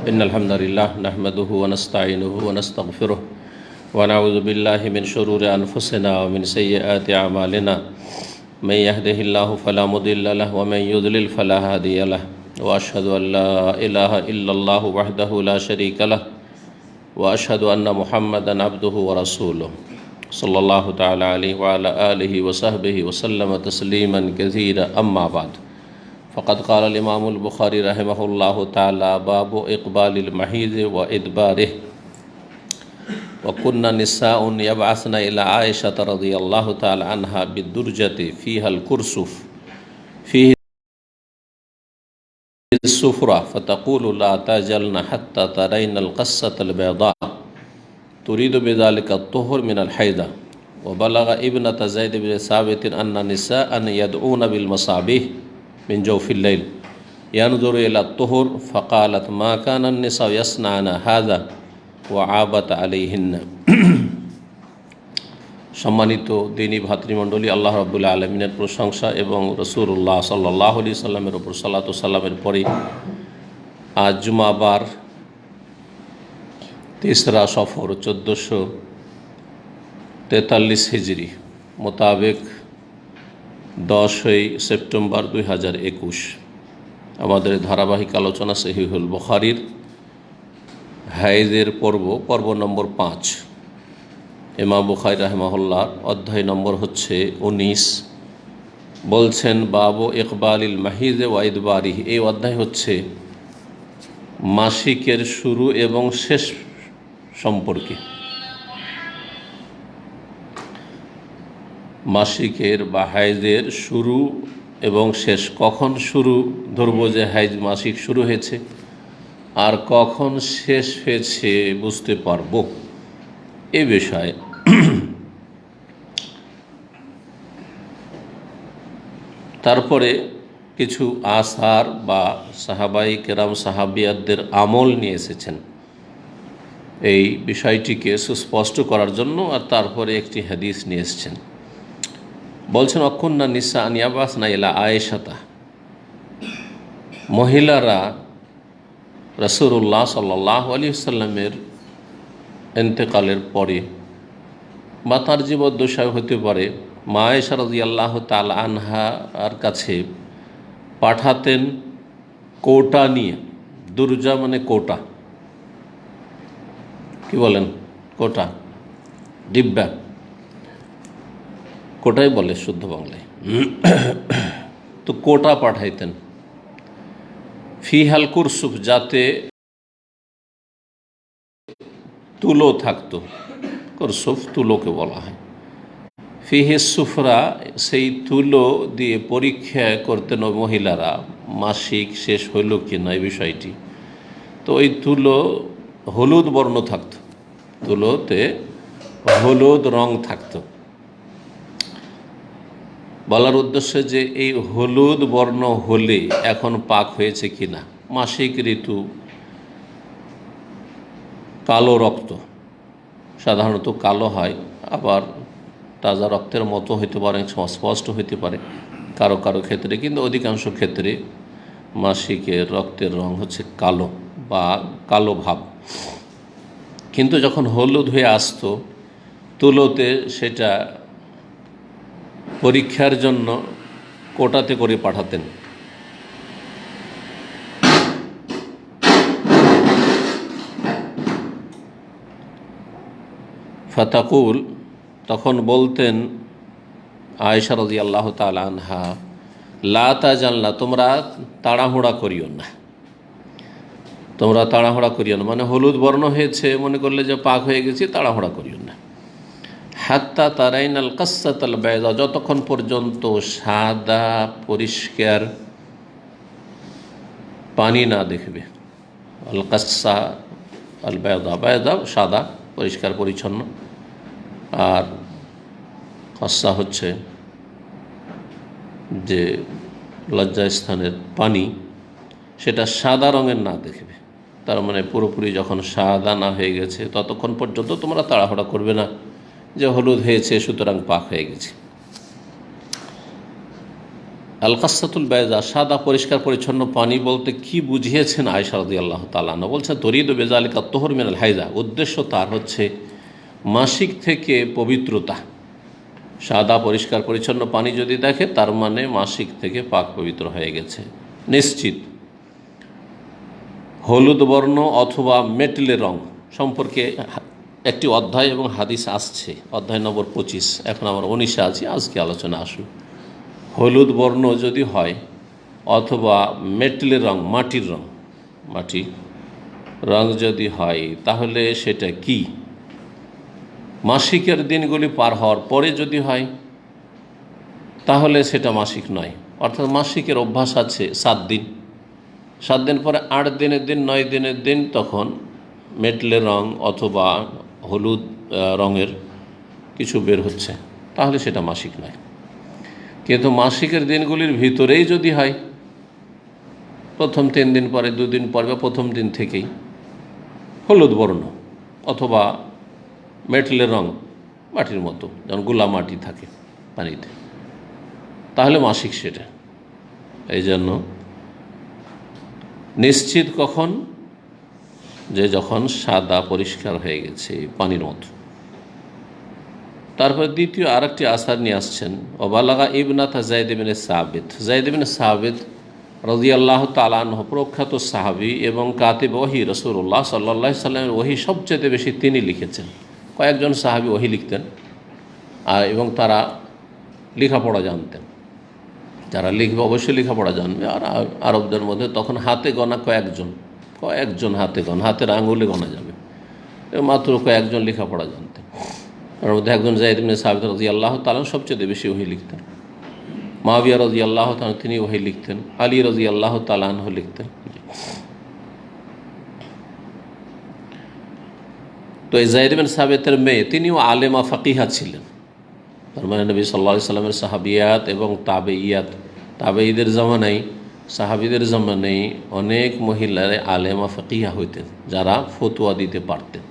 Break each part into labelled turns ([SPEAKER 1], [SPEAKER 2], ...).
[SPEAKER 1] إن الحمد لله نحمده ونستعينه ونستغفره ونعوذ بالله من شرور أنفسنا ومن سيئات أعمالنا من يهده الله فلا مضل له ومن يضلل فلا هادي له وأشهد أن لا إله إلا الله وحده لا شريك له وأشهد أن محمدا عبده ورسوله صلى الله تعالى عليه وعلى آله وصحبه وسلم تسليما كثيرا أما بعد فقد قال الإمام البخاري رحمه الله تعالى باب إقبال المحيض وإدباره وكنا نساء يبعثن إلى عائشة رضي الله تعالى عنها بالدرجة فيها الكرسف فيه السفرة فتقول لا تجلن حتى ترين القصة البيضاء تريد بذلك الطهر من الحيضة وبلغ ابنة زيد بن ثابت أن نساء يدعون بالمصابيح من جوف الليل ينظر إلى الطهر فقالت ما كان النساء يصنعن هذا وعابت عليهن সম্মানিত দ্বীনী ভাতৃমণ্ডলী, আল্লাহ রাব্বুল আলামিনের প্রশংসা এবং রাসূলুল্লাহ সাল্লাল্লাহু আলাইহি সাল্লামের উপর সালাত ও সালামের পরে আজ জুমাবার 3রা সফর 1443 হিজরি মোতাবেক 10 সেপ্টেম্বর 2021 আমাদের ধারাবাহিক আলোচনা সহিহুল বুখারীর হাইজের পর্ব নম্বর 5। ইমাম বুখারী রাহিমাহুল্লাহ অধ্যায় নম্বর হচ্ছে 19। বলছেন বাবু ইকবালিল মাহিজ ওয়া ইদবারিহি। এই অধ্যায় হচ্ছে মাসিকের শুরু এবং শেষ সম্পর্কে। মাসিকের বা হাইজের শুরু এবং শেষ, কখন শুরু ধরবো যে হাইজ মাসিক শুরু হয়েছে আর কখন শেষ হয়েছে বুঝতে পারবো, এ বিষয়ে তারপরে কিছু আসার বা সাহাবাই কেরাম সাহাবিয়াতদের আমল নিয়ে এসেছেন এই বিষয়টিকে সুস্পষ্ট করার জন্য, আর তারপরে একটি হাদিস নিয়ে এসেছেন। বলছেন অকুন্না নিসা ইয়াবাসনা ইলা আয়েশাতা, মহিলারা রাসূলুল্লাহ সাল্লাল্লাহু আলাইহি ওয়াসাল্লামের ইন্তেকালের পরে বা তার জীবদ্দশায় হতে পারে মা আয়েশা রাদিয়াল্লাহু তাআলা আনহার কাছে পাঠাতেন কৌটা নিয়ে। দুরজা মানে কৌটা, কি বলেন, কৌটা, ডিব্বা, কোটাই বলে শুদ্ধ বাংলায়। তো কোটা পাঠাইতেন ফিহাল কুরসুফ, যাতে তুলো থাকতো। কুরসুফ তুলোকে বলা হয়। ফিহে সুফরা, সেই তুলো দিয়ে পরীক্ষা করতেন মহিলারা মাসিক শেষ হইল কি না এই বিষয়টি। তো ওই তুলো হলুদ বর্ণ থাকতো, তুলোতে হলুদ রং থাকতো। বলার উদ্দেশ্যে যে এই হলুদ বর্ণ হলে এখন পাক হয়েছে কিনা। মাসিক ঋতু কালো রক্ত সাধারণত কালো হয়, আবার তাজা রক্তের মতো হইতে পারে, স্পষ্ট হইতে পারে কারো কারো ক্ষেত্রে, কিন্তু অধিকাংশ ক্ষেত্রে মাসিকের রক্তের রং হচ্ছে কালো বা কালো ভাব। কিন্তু যখন হলুদ হয়ে আসতো তুলোতে, সেটা পরীক্ষার জন্য কোটাতে করে পাঠাতেন। ফাতাকুল, তখন বলতেন আয়েশা রাদিয়াল্লাহু তাআলা আনহা, লা তাজালনা, তোমরা তাড়াহুড়া করিও না, তোমরা তাড়াহুড়া করিও না, মানে হলুদ বর্ণ হয়েছে মনে করলে যে পাক হয়ে গেছে, তাড়াহুড়া করিও না। হাত্তা তারাইনাল কাসাতাল বাইদা, যতক্ষণ পর্যন্ত সাদা পরিষ্কার পানি না দেখবে। আল কাসা আল বাইদা, বাইদা সাদা পরিষ্কার পরিচ্ছন্ন, আর কাসা হচ্ছে যে লজ্জাস্থানের পানি, সেটা সাদা রঙের না দেখবে। তার মানে পুরোপুরি যখন সাদা না হয়ে গেছে ততক্ষণ পর্যন্ত তোমরা তাড়াহুড়া করবে না যে হলুদ হয়েছে সুতরাং পাক হয়ে গেছে। আল কাসাতুল বাইজা, সাদা পরিষ্কার পরিচ্ছন্ন পানি বলতে কি বুঝিয়েছেন আয়েশা রাদিয়াল্লাহু তাআলা আনহা? বলছেন তরিদু বিযালিকা তুহুর মিনাল হাইজা, উদ্দেশ্য তার হচ্ছে মাসিক থেকে পবিত্রতা। সাদা পরিষ্কার পরিচ্ছন্ন পানি যদি দেখে তার মানে মাসিক থেকে পাক পবিত্র হয়ে গেছে নিশ্চিত। হলুদ বর্ণ অথবা মেটেলে রং সম্পর্কে একটি অধ্যায় এবং হাদিস আসছে, অধ্যায় নম্বর 25। এখন আমরা 19-এ আছি, আজকে আলোচনা আসুন। হলুদ বর্ণ যদি হয় অথবা মেটেলে রং, মাটির রং, মাটি রং যদি হয় তাহলে সেটা কি? মাসিকের দিনগুলি পার হওয়ার পরে যদি হয় তাহলে সেটা মাসিক নয়। অর্থাৎ মাসিকের অভ্যাস আছে 7 দিন, 7 দিন পরে 8 দিনের দিন, 9 দিনের দিন তখন মেটলে রং অথবা হলুদ রঙের কিছু বের হচ্ছে, তাহলে সেটা মাসিক নয়। কিন্তু মাসিকের দিনগুলির ভিতরেই যদি হয়, প্রথম 3 দিন পরে, 2 দিন পরে বা প্রথম দিন থেকেই হলুদ বর্ণ অথবা মেটলে রং, মাটির মতো যেমন গুলা মাটি থাকে পানিতে, তাহলে মাসিক সেটা। এই জন্য নিশ্চিত কখন? যে যখন সাদা পরিষ্কার হয়ে গেছে পানির মতো। তারপর দ্বিতীয় আরেকটি আসার নিয়ে আসছেন, ওবালাগা ইবনাতা যায়েদ ইবনে সাবিত। যায়েদ ইবনে সাবিত রাদিয়াল্লাহু তাআলা আনহু প্রখ্যাত সাহাবী এবং কাতিব ওহী, রাসূলুল্লাহ সাল্লাল্লাহু আলাইহি সাল্লামের ওহী সবচেয়ে বেশি তিনি লিখেছেন। কয়েকজন সাহাবী ওহী লিখতেন এবং তারা লেখাপড়া জানতেন। যারা লিখবে অবশ্যই লেখাপড়া জানবে। আর আরবদের মধ্যে তখন হাতে গোনা কয়েকজন হাতে গোনা, হাতের আঙুলে গোনা যাবে, মাত্র কয়েকজন লেখাপড়া জানতেন। তার মধ্যে একজন যায়েদ ইবনে সাবিত রাদিয়াল্লাহু তাআলা সবচেয়ে বেশি ওহী লিখতেন। মুআবিয়া রাদিয়াল্লাহু তাআলা তিনি ওহী লিখতেন, আলী রাদিয়াল্লাহু তাআলা আনহু লিখতেন। তো এই যায়েদ ইবনে সাবিতের মেয়ে, তিনিও আলেমা ফাকিহা ছিলেন। তার মানে নবী সাল্লাল্লাহু আলাইহি সাল্লামের সাহাবিয়াত এবং তাবেঈদের জামানায়, সাহাবীদের জামানায় অনেক মহিলারা আলেমা ফাকিহা হইতেন, যারা ফতোয়া দিতে পারতেন।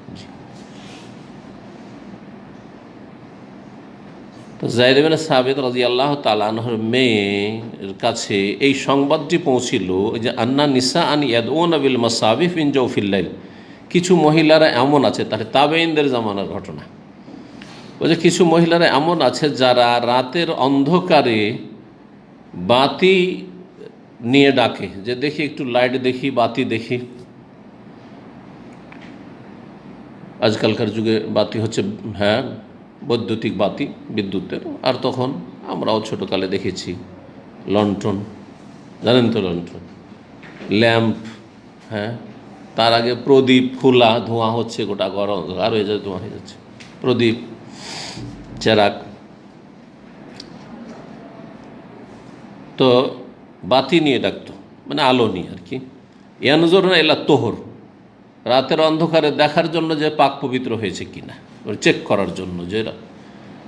[SPEAKER 1] তো যায়েদ ইবনে সাবিত রাদিয়াল্লাহু তাআলা আনহুর মেয়ের কাছে এই সংবাদটি পৌঁছিল যে আন্না নিসা আন ইয়াদউনা বিল মাসাবিহ মিন জাওফিল লাইল, কিছু মহিলারা এমন আছে, তাহলে তাবেঈনদের জামানার ঘটনা। ওই যে কিছু মহিলারা এমন আছে যারা রাতের অন্ধকারে বাতি নিয়ে ডাকে, যে দেখি একটু লাইট দেখি, বাতি দেখি। আজকালকার যুগে বাতি হচ্ছে বৈদ্যুতিক বাতি, বিদ্যুতের। আর তখন আমরাও ছোটোকালে দেখেছি লণ্ঠন, জানেন তো লণ্ঠন, ল্যাম্প, তার আগে প্রদীপ খোলা, ধোঁয়া হচ্ছে, গোটা গরম আর হয়ে যায়, ধোঁয়া হয়ে যাচ্ছে, প্রদীপ, চেরাক। তো বাতি নিয়ে ডাকতো, মানে আলো নিয়ে আর কি। ইয়ানজুরুনা ইলা তোহর, রাতের অন্ধকারে দেখার জন্য যে পাক পবিত্র হয়েছে কিনা, চেক করার জন্য, যে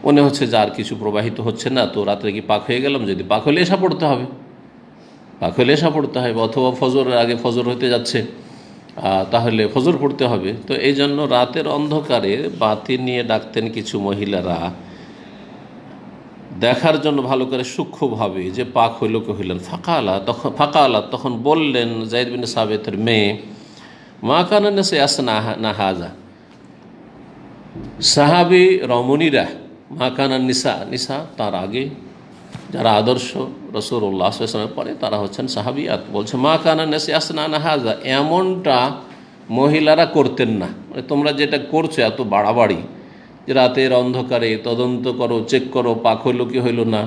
[SPEAKER 1] মনে হচ্ছে যে আর কিছু প্রবাহিত হচ্ছে না, তো রাত্রে কি পাক হয়ে গেলাম, যদি পাক হলে এসা পড়তে হবে, অথবা ফজরের আগে ফজর হতে যাচ্ছে, তাহলে ফজর পড়তে হবে। তো এই জন্য রাতের অন্ধকারে বাতি নিয়ে ডাকতেন কিছু মহিলারা, দেখার জন্য ভালো করে সূক্ষ্মভাবে যে পাক হইল কি হইলেন। ফাঁকা তখন বললেন যায়েদ বিন সাবিতের মেয়ে, মা কানা নাসি আসনা হাজা, সাহাবী রমণীরা, মা কানা নিসা তার আগে যারা আদর্শ রাসূলুল্লাহ সাল্লাল্লাহু আলাইহি ওয়াসাল্লামের পরে তারা হচ্ছেন সাহাবিয়াত। বলছে মা কানা নাসি আসনা হাজা, এমনটা মহিলারা করতেন না, মানে তোমরা যেটা করছো এত বাড়াবাড়ি, যে রাতের অন্ধকারে তদন্ত করো, চেক করো পাক হইল কি হইল না,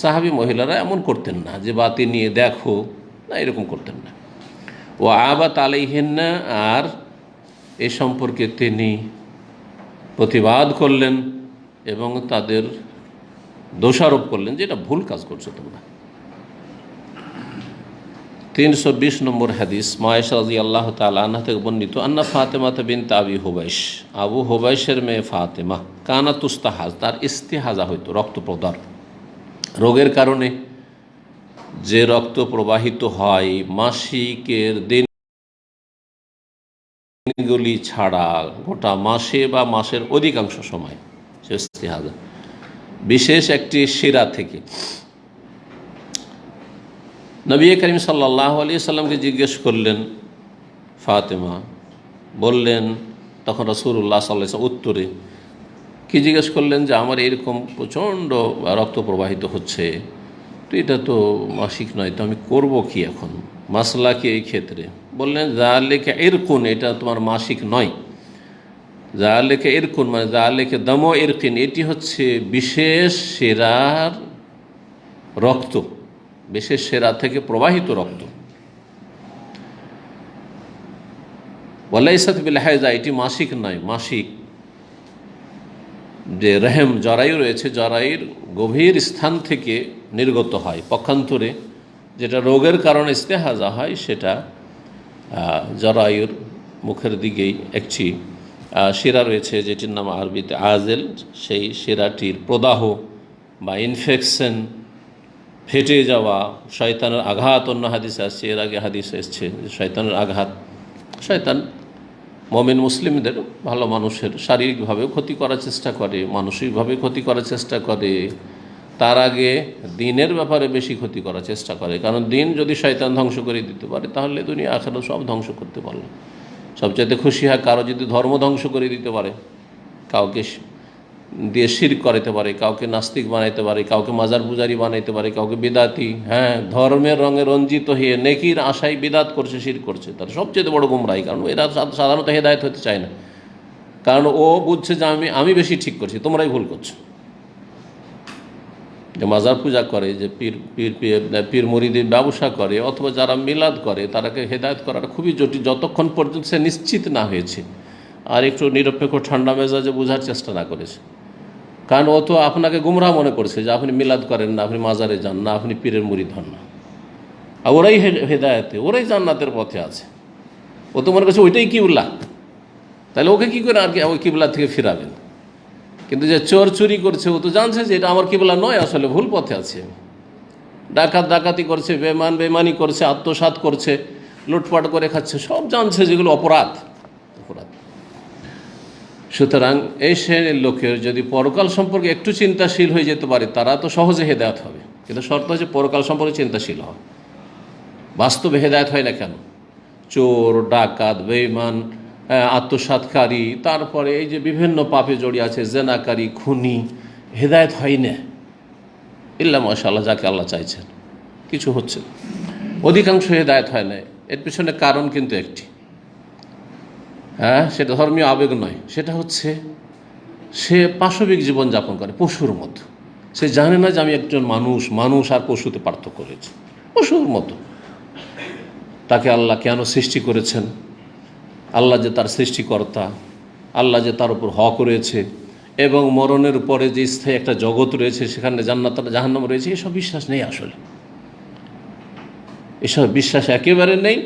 [SPEAKER 1] সাহাবী মহিলারা এমন করতেন না, যে বাতি নিয়ে দেখো না, এরকম করতেন না। ও আবাত আলাইহিন্না, আর এ সম্পর্কে তিনি প্রতিবাদ করলেন এবং তাদের দোষারোপ করলেন যে এটা ভুল কাজ করছো তোমরা। 320 নম্বর হাদিস, আয়েশা রাদিয়াল্লাহু তাআলা আনহা থেকে বর্ণিত, আন্না ফাতেমা বিনত আবি হুবাইশ, আবু হুবাইশের মেয়ে ফাতেমা, কানা তুস্তাহাজ, তার ইস্তিহাজা হইতো, রক্ত প্রদাহ, রোগের কারণে যে রক্ত প্রবাহিত হয় মাসিকের দিনগুলি ছাড়া গোটা মাসে বা মাসের অধিকাংশ সময়, সে ইস্তিহাজা বিশেষ একটি শিরা থেকে নবী করিম সাল্লাল্লাহু আলাইহি সাল্লামকে জিজ্ঞেস করলেন ফাতেমা, বললেন তখন রাসূলুল্লাহ সাল্লাল্লাহু আলাইহি ওয়াসাল্লাম উত্তরে কি জিজ্ঞেস করলেন যে আমার এরকম প্রচণ্ড রক্ত প্রবাহিত হচ্ছে, তো এটা তো মাসিক নয়, তো আমি করব কি এখন, মাসলা কি এই ক্ষেত্রে? বললেন যালিকা ইরকুন, এটা তোমার মাসিক নয়। যালিকা ইরকুন মানে যালিকা দামু ইরকিন, এটি হচ্ছে বিশেষ সেরার রক্ত, বিশেষ সেরা থেকে প্রবাহিত রক্ত। ওয়ালাইসাত বিল হায়জা, এটি মাসিক নয়। মাসিক যে রেহেম জরায়ু রয়েছে, জরায়ুর গভীর স্থান থেকে নির্গত হয় পক্ষান্তরে যেটা রোগের কারণে ইস্তেহাজা হয়, সেটা জরায়ুর মুখের দিকেই একটি শিরা রয়েছে যেটির নাম আরবিতে আজেল, সেই শিরাটির প্রদাহ বা ইনফেকশন, ফেটে যাওয়া, শয়তানের আঘাত, অন্য হাদিসে আসছে, এর আগে হাদিসে এসছে শয়তানের আঘাত। শয়তান মুমিন মুসলিমদের, ভালো মানুষের শারীরিকভাবেও ক্ষতি করার চেষ্টা করে, মানসিকভাবে ক্ষতি করার চেষ্টা করে, তার আগে দিনের ব্যাপারে বেশি ক্ষতি করার চেষ্টা করে। কারণ দিন যদি শয়তান ধ্বংস করে দিতে পারে তাহলে দুনিয়া আখিরাত সব ধ্বংস করতে পারলো। সবচাইতে খুশি হয় কারো যদি ধর্ম ধ্বংস করে দিতে পারে, কাউকে দিয়ে শিরক করাতে পারে, কাউকে নাস্তিক বানাইতে পারে, কাউকে মাজার পূজারি বানাইতে পারে, কাউকে বিদাতি, ধর্মের রঙে রঞ্জিত হয়ে নেকির আশায় বিদাত করছে, শিরক করছে, তার সবচেয়ে বড় গুমরাহি। কারণ এরা সাধারণত হেদায়েত হতে চায় না, কারণ ও বুঝছে যে আমি বেশি ঠিক করছি, তোমরাই ভুল করছো। যে মাজার পূজা করে, যে পীর মুরিদের ব্যবসা করে, অথবা যারা মিলাদ করে, তারাকে হেদায়েত করাটা খুবই জটিল, যতক্ষণ পর্যন্ত সে নিশ্চিত না হয়েছে আর একটু নিরপেক্ষ ঠান্ডা মেজাজে বোঝার চেষ্টা না করেছে। কারণ ও তো আপনাকে গুমরাহ মনে করছে যে আপনি মিলাদ করেন না, আপনি মাজারে যান না, আপনি পীরের মুরিদ হন না, আর ওরাই হেদায়েতে, ওরাই জান্নাতের পথে আছে। ও তো মনে করছে ওইটাই কিবলা, তাহলে ওকে কী করে আর কি ওই কিবলা থেকে ফিরাবেন? কিন্তু যে চোর চুরি করছে, ও তো জানছে যে এটা আমার কিবলা নয়, আসলে ভুল পথে আছে। ডাকাতি করছে, বেমানি করছে, আত্মসাৎ করছে, লুটপাট করে খাচ্ছে, সব জানছে যেগুলো অপরাধ। সুতরাং এই শ্রেণীর লোকের যদি পরকাল সম্পর্কে একটু চিন্তাশীল হয়ে যেতে পারে, তারা তো সহজে হেদায়েত হবে। কিন্তু শর্ত হচ্ছে পরকাল সম্পর্কে চিন্তাশীল হওয়া। বাস্তবে হেদায়েত হয় না কেন? চোর, ডাকাত, বেঈমান, আত্মসাৎকারী, তারপরে এই যে বিভিন্ন পাপে জড়িয়ে আছে, জেনাকারী, খুনি, হেদায়েত হয় না ইল্লা মাশাআল্লাহ, যাকে আল্লাহ চাইছেন। কিছু হচ্ছে, অধিকাংশ হেদায়েত হয় না। এর পিছনে কারণ কিন্তু একটি, সেটা ধর্মীয় আবেগ নয়, সেটা হচ্ছে সে পাশবিক জীবনযাপন করে পশুর মতো। সে জানে না যে আমি একজন মানুষ আর পশুতে পার্থক্য রয়েছে। পশুর মতো তাকে আল্লাহ কেন সৃষ্টি করেছেন, আল্লাহ যে তার সৃষ্টিকর্তা, আল্লাহ যে তার উপর হক রয়েছে, এবং মরণের পরে যে স্থায়ী একটা জগৎ রয়েছে, সেখানে জান্নাত জাহান্নাম রয়েছে, এসব বিশ্বাস নেই। আসলে এসব বিশ্বাস একেবারে নেই,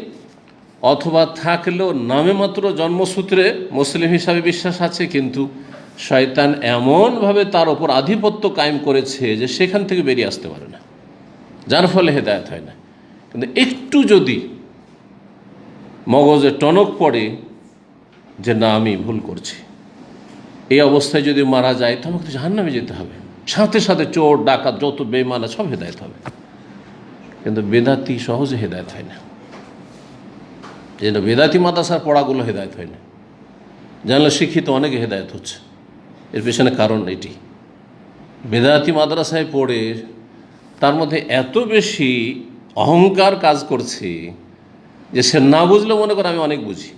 [SPEAKER 1] অথবা থাকলেও নামে মাত্র জন্মসূত্রে মুসলিম হিসাবে বিশ্বাস আছে, কিন্তু শয়তান এমনভাবে তার ওপর আধিপত্য কায়েম করেছে যে সেখান থেকে বেরিয়ে আসতে পারে না, যার ফলে হেদায়েত হয় না। কিন্তু একটু যদি মগজে টনক পড়ে যে না আমি ভুল করছি, এই অবস্থায় যদি মারা যায় তো আমাকে জাহান্নামে যেতে হবে, সাথে সাথে চোর ডাকাত যত বেঈমান সব হেদায়েত হবে। কিন্তু বেদাতি সহজে হেদায়েত হয় না। যেন বেদাতি মাদ্রাসার পড়াগুলো হেদায়েত হয় না, জানলে শিক্ষিত অনেকে হেদায়েত হচ্ছে। এর পেছনে কারণ এটি, বেদাতি মাদ্রাসায় পড়ে তার মধ্যে এত বেশি অহংকার কাজ করছে যে সে না বুঝলে মনে করে আমি অনেক বুঝি,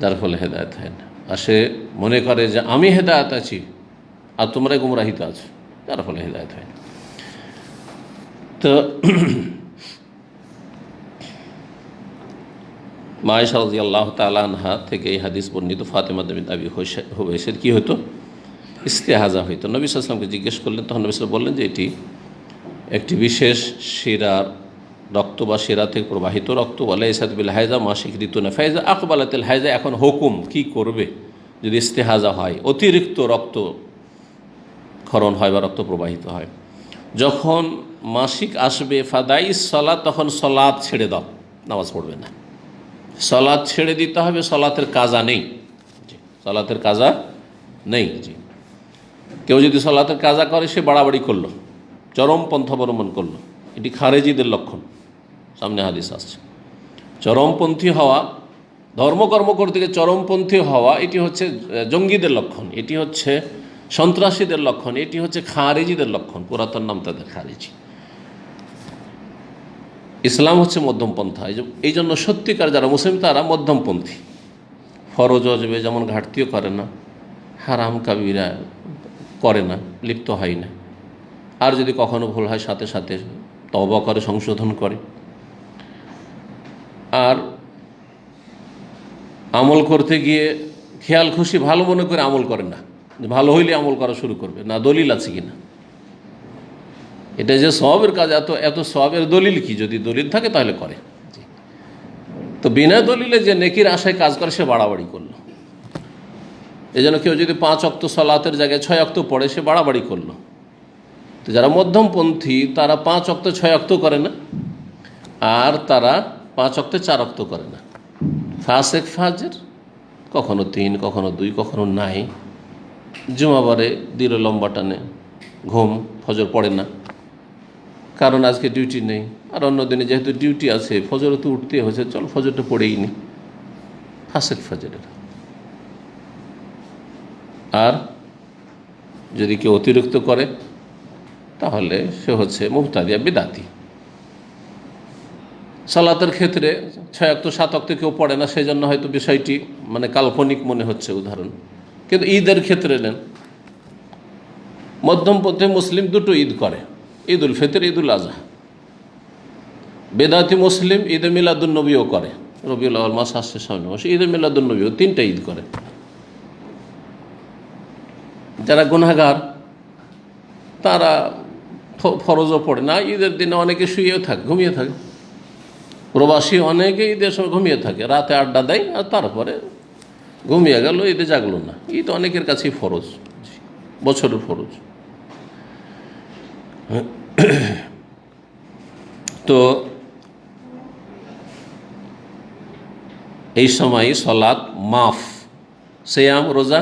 [SPEAKER 1] যার ফলে হেদায়েত হয় না। আর সে মনে করে যে আমি হেদায়েত আছি আর তোমরাই গুমরাহিত আছো, যার ফলে হেদায়েত হয় না। তো মা আয়েশা রাদিয়াল্লাহু তাআলা আনহা থেকে এই হাদিস বর্ণিত, ফাতেমা বিনত আবি হুবাইসের কি হতো, ইস্তেহাজা হইতো। নবী সাল্লাল্লাহু আলাইহি ওয়াসাল্লামকে জিজ্ঞেস করলেন, তখন নবী সাল্লাল্লাহু বললেন যে এটি একটি বিশেষ শিরার রক্ত বা শিরা থেকে প্রবাহিত রক্ত। ওয়ালাইসাত বিল হায়জা, মাসিক ঋতু না। ফাইজা আকবালাতিল হায়জা, এখন হুকুম কি করবে যদি ইস্তেহাজা হয়, অতিরিক্ত রক্ত ক্ষরণ হয় বা রক্ত প্রবাহিত হয়। যখন মাসিক আসবে ফাদাইস সালাত, তখন সালাত ছেড়ে দাও, নামাজ পড়বে না। সালাত ছেড়ে দিতে হবে, সালাতের কাজা নেই, সালাতের কাজা নেই। কেউ যদি সালাতের কাজা করে সে বাড়াবাড়ি করলো, চরমপন্থা অবলম্বন করলো, এটি খারেজিদের লক্ষণ। সামনে হাদিস আসছে। চরমপন্থী হওয়া, ধর্মকর্ম করতে গিয়ে চরমপন্থী হওয়া, এটি হচ্ছে জঙ্গিদের লক্ষণ, এটি হচ্ছে সন্ত্রাসীদের লক্ষণ, এটি হচ্ছে খারেজিদের লক্ষণ। পুরাতন নাম তাদের খারেজি। ইসলাম হচ্ছে মধ্যমপন্থা। এই জন্য সত্যিকার যারা মুসলিম তারা মধ্যমপন্থী। ফরজ অজবে যেমন ঘাটতিও করে না, হারাম কাবিরা করে না, লিপ্ত হয় না। আর যদি কখনো ভুল হয় সাথে সাথে তওবা করে, সংশোধন করে। আর আমল করতে গিয়ে খেয়াল খুশি ভালো মনে করে আমল করে না, ভালো হইলে আমল করা শুরু করবে না, দলিল আছে কিনা। এটা যে সওয়াবের কাজ, এত সওয়াবের দলিল কি? যদি দলিল থাকে তাহলে করে। তো বিনা দলিলে যে নেকির আশায় কাজ করে সে বাড়াবাড়ি করলো। এই জন্য কেউ যদি 5 ওয়াক্ত সালাতের জায়গায় 6 ওয়াক্ত পড়ে সে বাড়াবাড়ি করলো। তো যারা মধ্যমপন্থী তারা 5 ওয়াক্ত 6 ওয়াক্ত করে না, আর তারা 5 ওয়াক্তে 4 ওয়াক্ত করে না। ফাসেক ফাজের, কখনো 3, কখনো 2, কখনো নাই। জুমাবারে দিল লম্বা টানে, ঘুম, ফজর পড়ে না, কারণ আজকে ডিউটি নেই। আর অন্য দিনে যেহেতু ডিউটি আছে, ফজরে তো উঠতে হয়েছে, চল ফজরটা পড়েই নি। ফাসেক ফাজরের। আর যদি কেউ অতিরিক্ত করে তাহলে সে হচ্ছে মুবতাদিয়া, বিদাতি। সালাতের ক্ষেত্রে 6 ওয়াক্ত 7 ওয়াক্ত কেউ পড়ে না, সেই জন্য হয়তো বিষয়টি মানে কাল্পনিক মনে হচ্ছে উদাহরণ। কিন্তু ঈদের ক্ষেত্রে নেন, মধ্যমপন্থী মুসলিম দুটো ঈদ করে, ঈদ উল ফিতর, ঈদ উল আজহা। বেদাতি মুসলিম ঈদে মিলাদুন নবীও করে, রবিউল আউয়াল মাস আসছে সামনে মাসে, ঈদে মিলাদুন নবীও 3টা ঈদ করে। যারা গুনাহগার তারা ফরজও পড়ে না, ঈদের দিনে অনেকে শুয়েও থাকে, ঘুমিয়ে থাকে। প্রবাসী অনেকে ঈদের সময় ঘুমিয়ে থাকে, রাতে আড্ডা দেয় আর তারপরে ঘুমিয়ে গেল, ঈদে জাগলো না। ঈদ অনেকের কাছেই ফরজ, বছরের ফরজ। তো এই সময় সলাৎ মাফ, সিয়াম রোজা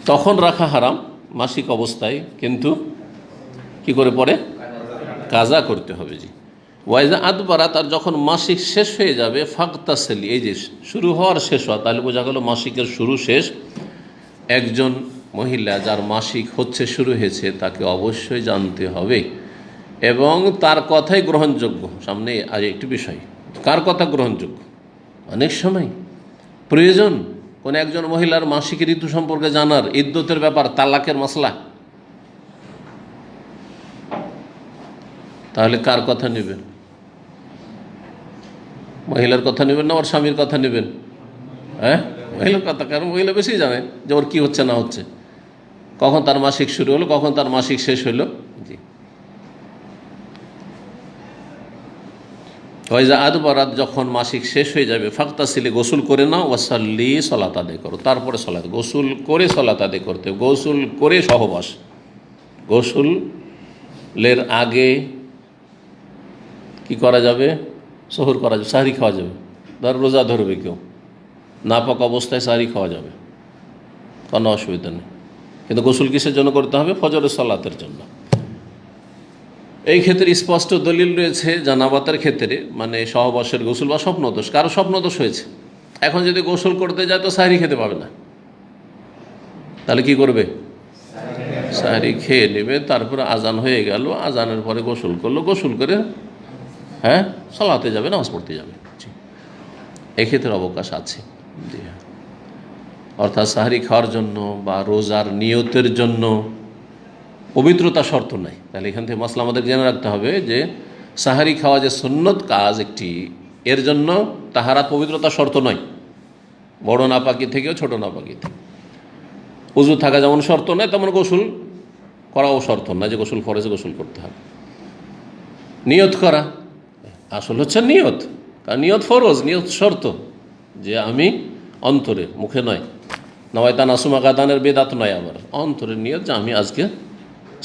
[SPEAKER 1] তখন রাখা হারাম মাসিক অবস্থায়, কিন্তু কি করে পরে কাজা করতে হবে। জি, ওয়াইজা আদবারা, তার যখন মাসিক শেষ হয়ে যাবে, ফাকতাসেলি, এই যে শুরু হওয়ার শেষ হওয়া, তাহলে বোঝা গেল মাসিকের শুরু শেষ। একজন মহিলা যার মাসিক হচ্ছে, শুরু হয়েছে, তাকে অবশ্যই জানতে হবে এবং তার কথাই গ্রহণযোগ্য। সামনে আজ একটি বিষয়, কার কথা গ্রহণযোগ্য। অনেক সময় প্রয়োজন কোন একজন মহিলার মাসিক ঋতু সম্পর্কে জানার, ইদ্যতের ব্যাপার, তালাকের মাসলা, তাহলে কার কথা নেবেন? মহিলার কথা নেবেন না ওর স্বামীর কথা নেবেন? হ্যাঁ, মহিলার কথা, কারণ মহিলা বেশি জানে যে ওর কী হচ্ছে না হচ্ছে, কখন তার মাসিক শুরু হলো, কখন তার মাসিক শেষ হলো। জি, ওয়াইজা আদবারাত, যখন মাসিক শেষ হয়ে যাবে, ফাকতাসিলি, গোসল করে নাও, ওয়াসাল্লি, সলাত আদায় করো, তারপরে সলাত, গোসল করে সলাত আদায় করতে, গোসল করে সহবাস। গোসলের আগে কি করা যাবে? সহর করা যাবে, সাহরি খাওয়া যাবে। ধর রোজা ধরবে কেউ, নাপাক অবস্থায় সাহরি খাওয়া যাবে, কোনো অসুবিধা নেই। কিন্তু গোসল কিসের জন্য করতে হবে? ফজরের সলাতের জন্য। এই ক্ষেত্রে স্পষ্ট দলিল রয়েছে জানাবাতের ক্ষেত্রে, মানে সহবাসের গোসল বা স্বপ্নদোষ। কারো স্বপ্নদোষ হয়েছে, এখন যদি গোসল করতে যায় তো সাহরি খেতে পাবে না, তাহলে কি করবে? সাহরি খেয়ে নেবে, তারপরে আজান হয়ে গেল, আজানের পরে গোসল করলো, গোসল করে হ্যাঁ সালাতে যাবে, নামাজ পড়তে যাবে। এক্ষেত্রে অবকাশ আছে। অর্থাৎ সাহরি খাওয়ার জন্য বা রোজার নিয়তের জন্য পবিত্রতা শর্ত নাই। তাহলে এখান থেকে মাসলা আমাদের জেনে রাখতে হবে যে সাহারি খাওয়া যে সুন্নত কাজ একটি, এর জন্য তাহারাত পবিত্রতা শর্ত নয়, বড় নাপাকি থেকেও ছোট নাপাকি থেকে। উজু থাকা যেমন শর্ত নয়, তেমন গোসল করাও শর্ত নয় যে গোসল ফরজে গোসল করতে হবে। নিয়ত করা আসল হচ্ছে নিয়ত, কারণ নিয়ত ফরজ, নিয়ত শর্ত, যে আমি অন্তরে, মুখে নয়। নওয়াইতা নাসুমা গাদানের বেদাত নয়, আবার অন্তরের নিয়ত যে আমি আজকে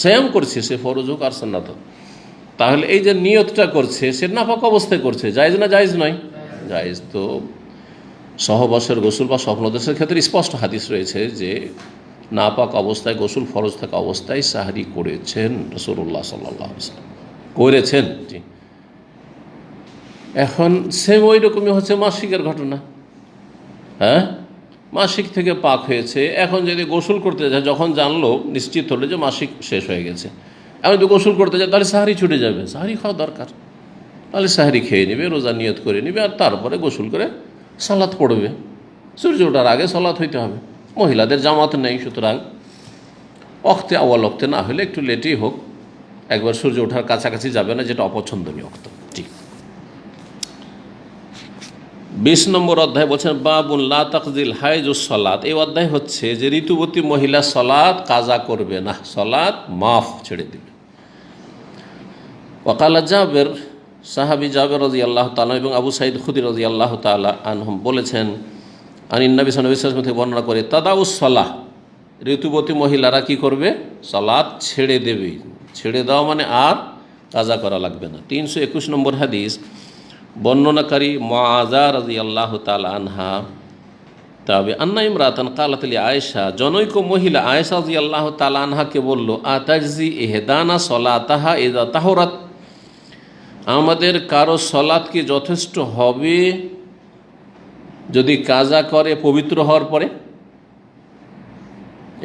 [SPEAKER 1] সিয়াম করছি, সে ফরজ হোক আর সুন্নাত হোক। তাহলে এই যে নিয়তটা করছে, সে নাপাক অবস্থায় করছে, জায়েজ না জায়েজ নয়? জায়েজ। তো সহবাসের গোসল বা স্বপ্নদোষের ক্ষেত্রে স্পষ্ট হাদিস রয়েছে যে নাপাক অবস্থায়, গোসল ফরজ থাকা অবস্থায় সাহরি করেছেন রাসূলুল্লাহ সাল্লাল্লাহু আলাইহি ওয়াসাল্লাম, করেছেন। জি, এখন সেম ওই রকমই হচ্ছে মাসিকের ঘটনা। হ্যাঁ, মাসিক থেকে পাক হয়েছে, এখন যদি গোসল করতে যায়, যখন জানলো, নিশ্চিত হলো যে মাসিক শেষ হয়ে গেছে, এখন যদি গোসল করতে যায় তাহলে সাহরি ছুটে যাবে, সাহরি খাওয়া দরকার, তাহলে সাহরি খেয়ে নেবে, রোজা নিয়ত করে নেবে, আর তারপরে গোসল করে সালাত পড়বে। সূর্য ওঠার আগে সালাত হইতে হবে। মহিলাদের জামাত নেই, সুতরাং অক্তে আওয়াল অক্তে না হলে একটু লেটেই হোক, একবার সূর্য ওঠার কাছাকাছি যাবে না, যেটা অপছন্দনীয় অক্ত। ঠিক 20 নম্বর অধ্যায় বলছেন বাবুন লা তাকজিল হাইজুস সালাত। এই অধ্যায় হচ্ছে যে ঋতুবতী মহিলা সালাত কাজা করবে না, সালাত মাফ, ছেড়ে দিবে। ওয়াকালা জাবের, সাহাবী জাবের রাদিয়াল্লাহু তাআলা এবং আবু সাঈদ খুদরি রাদিয়াল্লাহু তাআলা আনহুম বলেছেন, আনিন নবী সাল্লাল্লাহু আলাইহি ওয়াসাল্লাম থেকে বর্ণনা করে, তাদাউস সালাহ, ঋতুবতী মহিলারা কি করবে? সালাত ছেড়ে দেবে। ছেড়ে দেওয়া মানে আর কাজা করা লাগবে না। 321 নম্বর হাদিস, বর্ণনাকারী মুআযা রাদিয়াল্লাহু তাআলা আনহা তবে আন্না ইমরাতান ক্বালাত লি আয়েশা, জনৈক মহিলা আয়েশা রাদিয়াল্লাহু তাআলা আনহাকে বলল, আতাজজি ইহদানা সলাতাহা ইযা তাহরাত, আমাদের কারো সলাৎ কি যথেষ্ট হবে যদি কাজা করে পবিত্র হওয়ার পরে?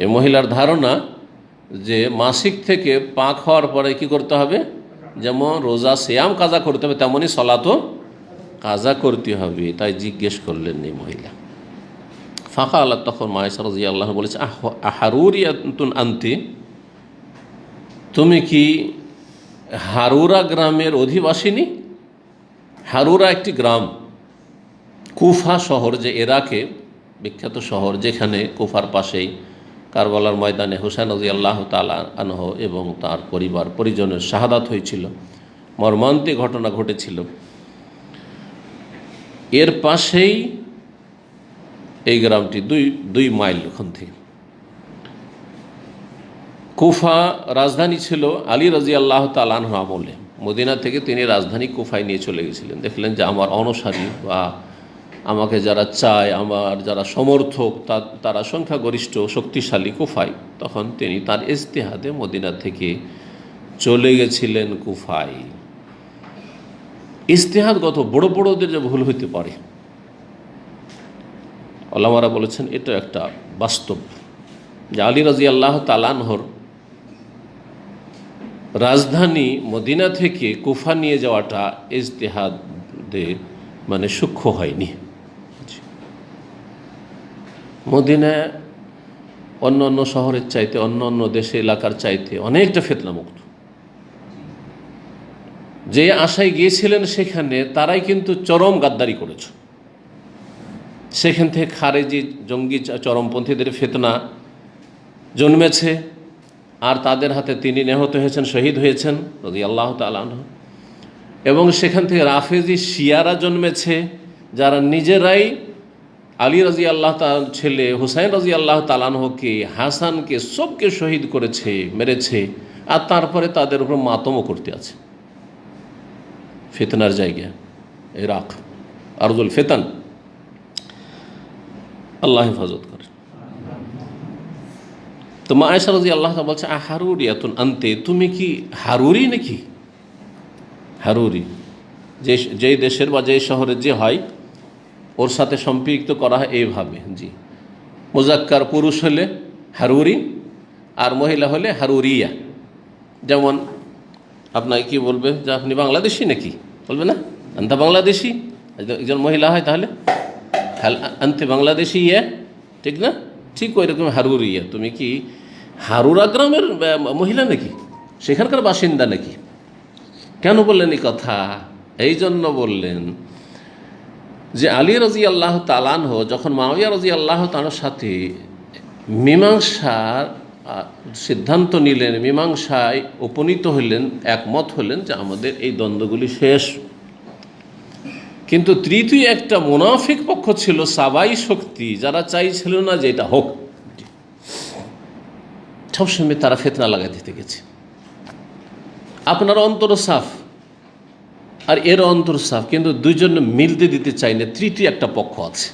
[SPEAKER 1] এই মহিলার ধারণা যে মাসিক থেকে পাক হওয়ার পরে কি করতে হবে, যেমন রোজা সিয়াম কাজা করতে হবে, তেমনই সলাতও কাজা করতে হবে। তাই জিজ্ঞেস করলেন এই মহিলা। ফাঁকা আল্লাহ, তখন আয়েশা রাদিয়াল্লাহু আনহা বলেছে, আহারুরিয়াতুন আনতি, তুমি কি হারুরা গ্রামের অধিবাসিনী? হারুরা একটি গ্রাম, কুফা শহর, যে ইরাকে বিখ্যাত শহর, যেখানে কুফার পাশেই কারবালার ময়দানে হুসাইন রাদিয়াল্লাহু তাআলা আনহু এবং তার পরিবার পরিজনের শাহাদাত হয়েছিল, মর্মান্তিক ঘটনা ঘটেছিল। এর পাশেই এই গ্রামটি, 2 মাইল ওখান থেকে। কুফা রাজধানী ছিল আলী রাদিয়াল্লাহু তাআলা আনহু আমলে। মদিনা থেকে তিনি রাজধানী কুফায় নিয়ে চলে গেছিলেন। দেখলেন যে আমার অনুসারী বা আমাকে যারা চায়, আমার যারা সমর্থক, তারা সংখ্যাগরিষ্ঠ শক্তিশালী কুফায়। তখন তিনি তার ইজতিহাদে মদিনা থেকে চলে গেছিলেন কুফায়। ইজতিহাদগত বড় বড়দের যে ভুল হইতে পারে, ওলামারা বলেছেন এটা একটা বাস্তব, যে আলী রাদিয়াল্লাহু তাআলা আনহুর রাজধানী মদিনা থেকে কুফা নিয়ে যাওয়াটা ইজতিহাদে মানে সূক্ষ্ম হয়নি। মদিনা অন্য অন্য শহরের চাইতে, অন্য অন্য দেশে এলাকার চাইতে অনেকটা ফিতনামুক্ত। যে আশায় গিয়েছিলেন সেখানে তারাই কিন্তু চরম গাদ্দারি করেছে। সেখান থেকে খারেজি জঙ্গি চরমপন্থীদের ফিতনা জন্মেছে, আর তাদের হাতে তিনি নিহত হয়েছেন, শহীদ হয়েছেন রাদিয়াল্লাহু তাআলা আনহু। এবং সেখান থেকে রাফেজি শিয়ারা জন্মেছে, যারা নিজেরাই আলী রাদিয়াল্লাহু তাআলার ছেলে হুসাইন রাদিয়াল্লাহু তাআলা আনহুকে, হাসানকে, সবকে শহীদ করেছে, মেরেছে, আর তারপরে তাদের উপর মাতমও করতে আছে। ফিতনার জায়গা ইরাক, আরজুল ফিতান, আল্লাহ হেফাজত করে। তো মা আয়েশা রাদিয়াল্লাহু তাআলা বলছে, আহারুরিয়াতুন আনতে, তুমি কি হারুরি নাকি? হারুরি যেই দেশের বা যেই শহরের যে হয়, ওর সাথে সম্পৃক্ত করা হয় এইভাবে। জি, মুজাক্কার পুরুষ হলে হারুরি, আর মহিলা হলে হারুরিয়া। যেমন আপনাকে কি বলবে যে আপনি বাংলাদেশি নাকি, বলবে না আন্তা বাংলাদেশি। একজন মহিলা হয় তাহলে আনতে বাংলাদেশি ইয়া, ঠিক না? ঠিক ওই রকম হারুরিয়া, তুমি কি হারুরা গ্রামের মহিলা নাকি, সেখানকার বাসিন্দা নাকি? কেন বললেন এই কথা? এই জন্য বললেন যে আলী রাদিয়াল্লাহু তাআলা আনহু যখন মুআবিয়া রাদিয়াল্লাহু তাআলার সাথে মীমাংসার সিদ্ধান্ত নিলেন, মীমাংসায় উপনীত হলেন, একমত হলেন যে আমাদের এই দ্বন্দ্বগুলি শেষ, কিন্তু তৃতীয় একটা মুনাফিক পক্ষ ছিল, সাবাই শক্তি, যারা চাইছিল না যে এটা হোক। সবসময় তারা ফিতনা লাগাই দিতে গেছে। আপনার অন্তর সাফ আর এর অন্তর সাফ, কিন্তু দুইজন মিলতে দিতে চাই না, তৃতীয় একটা পক্ষ আছে।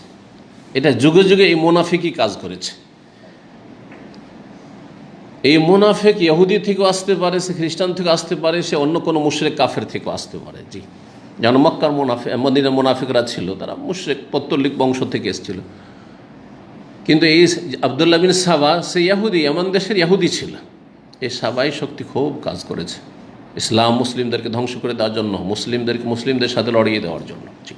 [SPEAKER 1] এটা যুগে যুগে এই মুনাফিকই কাজ করেছে। এই মুনাফিক ইহুদি থেকেও আসতে পারে, সে খ্রিস্টান থেকে আসতে পারে, সে অন্য কোনো মুশরিক কাফের থেকেও আসতে পারে। জি, যেন মক্কার মদিনার মুনাফিকরা ছিল, তারা মুশরিক পত্তলিক বংশ থেকে এসেছিল। কিন্তু এই আবদুল্লাহ বিন সাবা সে ইহুদি, এমন দেশের ইহুদি ছিল। এই সাবাই শক্তি খুব কাজ করেছে ইসলাম মুসলিমদেরকে ধ্বংস করে দেওয়ার জন্য, মুসলিমদের সাথে লড়িয়ে দেওয়ার জন্য। জি,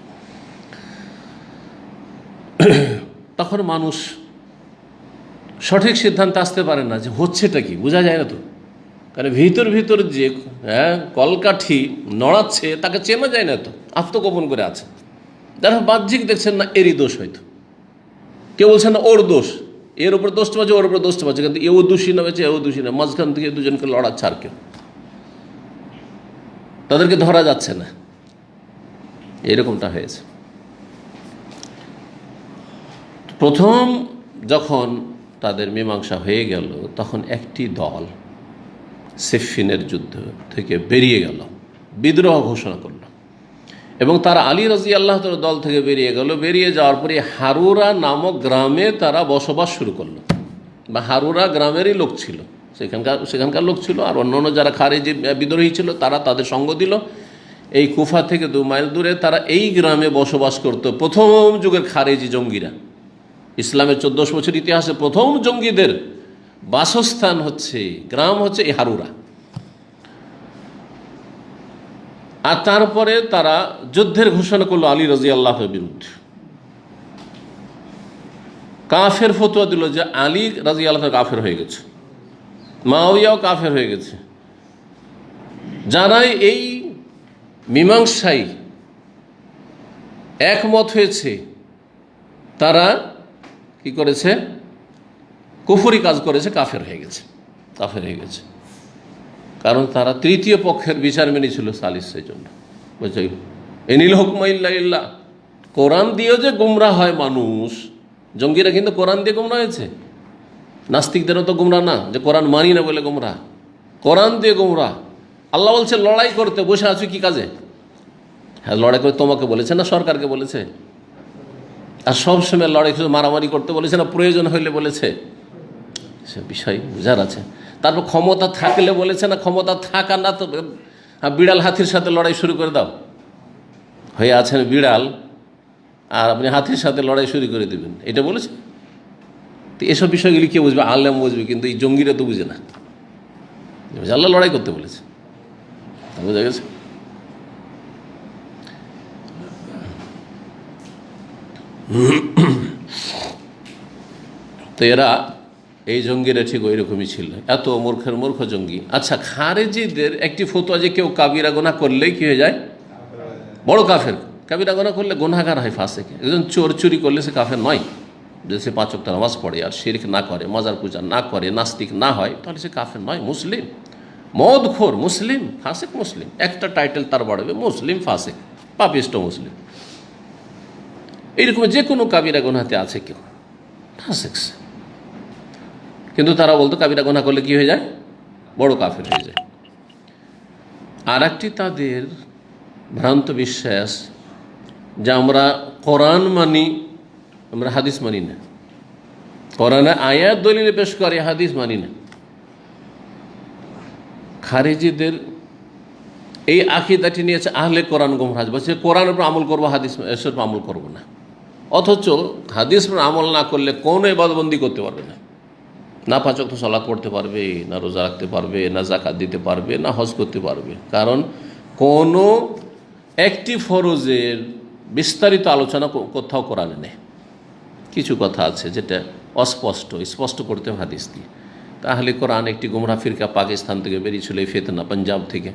[SPEAKER 1] তখন মানুষ সঠিক সিদ্ধান্তে আসতে পারে না যে হচ্ছেটা কি, বোঝা যায় না তো। কারণ ভিতর যে কলকাঠি নড়াচ্ছে তাকে চেনা যায় না তো, আত্মগোপন করে আছে। যারা বাহ্যিক দেখছেন না এরই দোষ, হয়তো কেউ বলছেন না ওর দোষ, এর উপর দোষটা পাচ্ছে, ওর উপর দোষটা পাচ্ছে, কিন্তু এও দোষী না বেছে, এও দোষী না, মাঝখান থেকে দুজনকে লড়াচ্ছে আর কেউ, তাদেরকে ধরা যাচ্ছে না। এরকমটা হয়েছে। প্রথম যখন তাদের মীমাংসা হয়ে গেল, তখন একটি দল সিফিনের যুদ্ধ থেকে বেরিয়ে গেল, বিদ্রোহ ঘোষণা করল, এবং তারা আলী রাদিয়াল্লাহু তাআলা দল থেকে বেরিয়ে গেল। বেরিয়ে যাওয়ার পরে হারুরা নামক গ্রামে তারা বসবাস শুরু করলো, বা হারুরা গ্রামেরই লোক ছিল, সেখানকার লোক ছিল। আর অন্যান্য যারা খারেজি বিদ্রোহী ছিল তারা তাদের সঙ্গ দিল। এই কুফা থেকে 2 মাইল দূরে তারা এই গ্রামে বসবাস করত প্রথম যুগের খারেজি জঙ্গিরা। ইসলামের 1400 বছর ইতিহাসে প্রথম জঙ্গিদের বাসস্থান হচ্ছে, গ্রাম হচ্ছে এই হারুরা। আর তারপরে তারা যুদ্ধের ঘোষণা করলো আলী রাদিয়াল্লাহুর বিরুদ্ধে। কাফের ফতোয়া দিল যে আলী রাদিয়াল্লাহু কাফের হয়ে গেছে, মুআবিয়াও কাফের হয়ে গেছে। যারা এই মীমাংসায় একমত হয়েছে তারা কি করেছে, কুফরি কাজ করেছে, কাফের হয়ে গেছে। কারণ তারা তৃতীয় পক্ষের বিচার মেনেছিল সালিসের জন্য। বুঝছো, এনিল হুকমা ইল্লা লিল্লাহ। কোরআন দিয়েও যে গুমরাহ হয় মানুষ, জঙ্গিরা কিন্তু কোরআন দিয়ে গুমরাহ হয়েছে। নাস্তিকদেরও তো গুমরাহ না যে কোরআন মানি না বলে গুমরাহ, কোরআন দিয়ে গুমরাহ। আল্লাহ বলছে লড়াই করতে, বসে আছো কি কাজে? হ্যাঁ, লড়াই করে তোমাকে বলেছে না সরকারকে বলেছে? আর সবসময় লড়াই মারামারি করতে বলেছে না প্রয়োজন হইলে বলেছে? সে বিষয় বুঝার আছে। তারপর ক্ষমতা থাকলে বলেছে না, ক্ষমতা থাকা না তো বিড়াল হাতির সাথে লড়াই শুরু করে দাও, হয়ে আছেন বিড়াল আর আপনি হাতির সাথে লড়াই শুরু করে দেবেন, এটা বলেছে? তো এসব বিষয়গুলি কে বুঝবে? আলেম বুঝবে, কিন্তু এই জঙ্গিরা তো বুঝে না। আল্লাহ লড়াই করতে বলেছে, বোঝা গেছে? তো এরা এই জঙ্গিরা ঠিক ওই রকমই ছিল, এত মূর্খ জঙ্গি। আচ্ছা, খারেজিদের একটি ফতোয়া যে কেউ কাবিরা গুনাহ করলেই কি হয়ে যায়? বড় কাফের। কাবিরা গুনাহ করলে গুনাহগার হয়, ফাসেক। একজন চোর চুরি করলে সে কাফের নয়, যদি সে 5 ওয়াক্ত নামাজ পড়ে আর শিরক না করে, মাজার পূজা না করে, নাস্তিক না হয়, তাহলে সে কাফের নয়, মুসলিম। মদখোর মুসলিম, ফাসেক মুসলিম, একটা টাইটেল তার বাড়বে, মুসলিম ফাসেক, পাপিষ্ট মুসলিম। এইরকম যে কোনো কাবিরা গুনাহতে আছে কেউ, ফাসেক। কিন্তু তারা বলতো কাবিরা গুনাহ করলে কি হয়ে যায়? বড় কাফের হয়ে যায়। আর একটি তাদের ভ্রান্ত বিশ্বাস যে আমরা কোরআন মানি, আমরা হাদিস মানি না। কোরআনে আয়াত দলিল পেশ করে, হাদিস মানি না। খারেজিদের এই আকীদাটি নিয়েছে আহলে কোরআন গুমরাহ, বলছে কোরআনের উপর আমল করবো, হাদিস এসব আমল করবো না। অথচ হাদিস উপর আমল না করলে কোনো ইবাদতবন্দি করতে পারবে না, না 5 ওয়াক্ত সালাত পড়তে পারবে, না রোজা রাখতে পারবে, না যাকাত দিতে পারবে, না হজ করতে পারবে। কারণ কোনো একটি ফরজের বিস্তারিত আলোচনা কোথাও কোরআনে নেই। কিছু কথা আছে যেটা স্পষ্ট করতে হবে হাদিস দিয়ে। তাহলে কোরআন একটি গুমরাহ ফিরকা পাকিস্তান থেকে বেরিয়েছিল, এই ফিতনা পাঞ্জাব থেকে,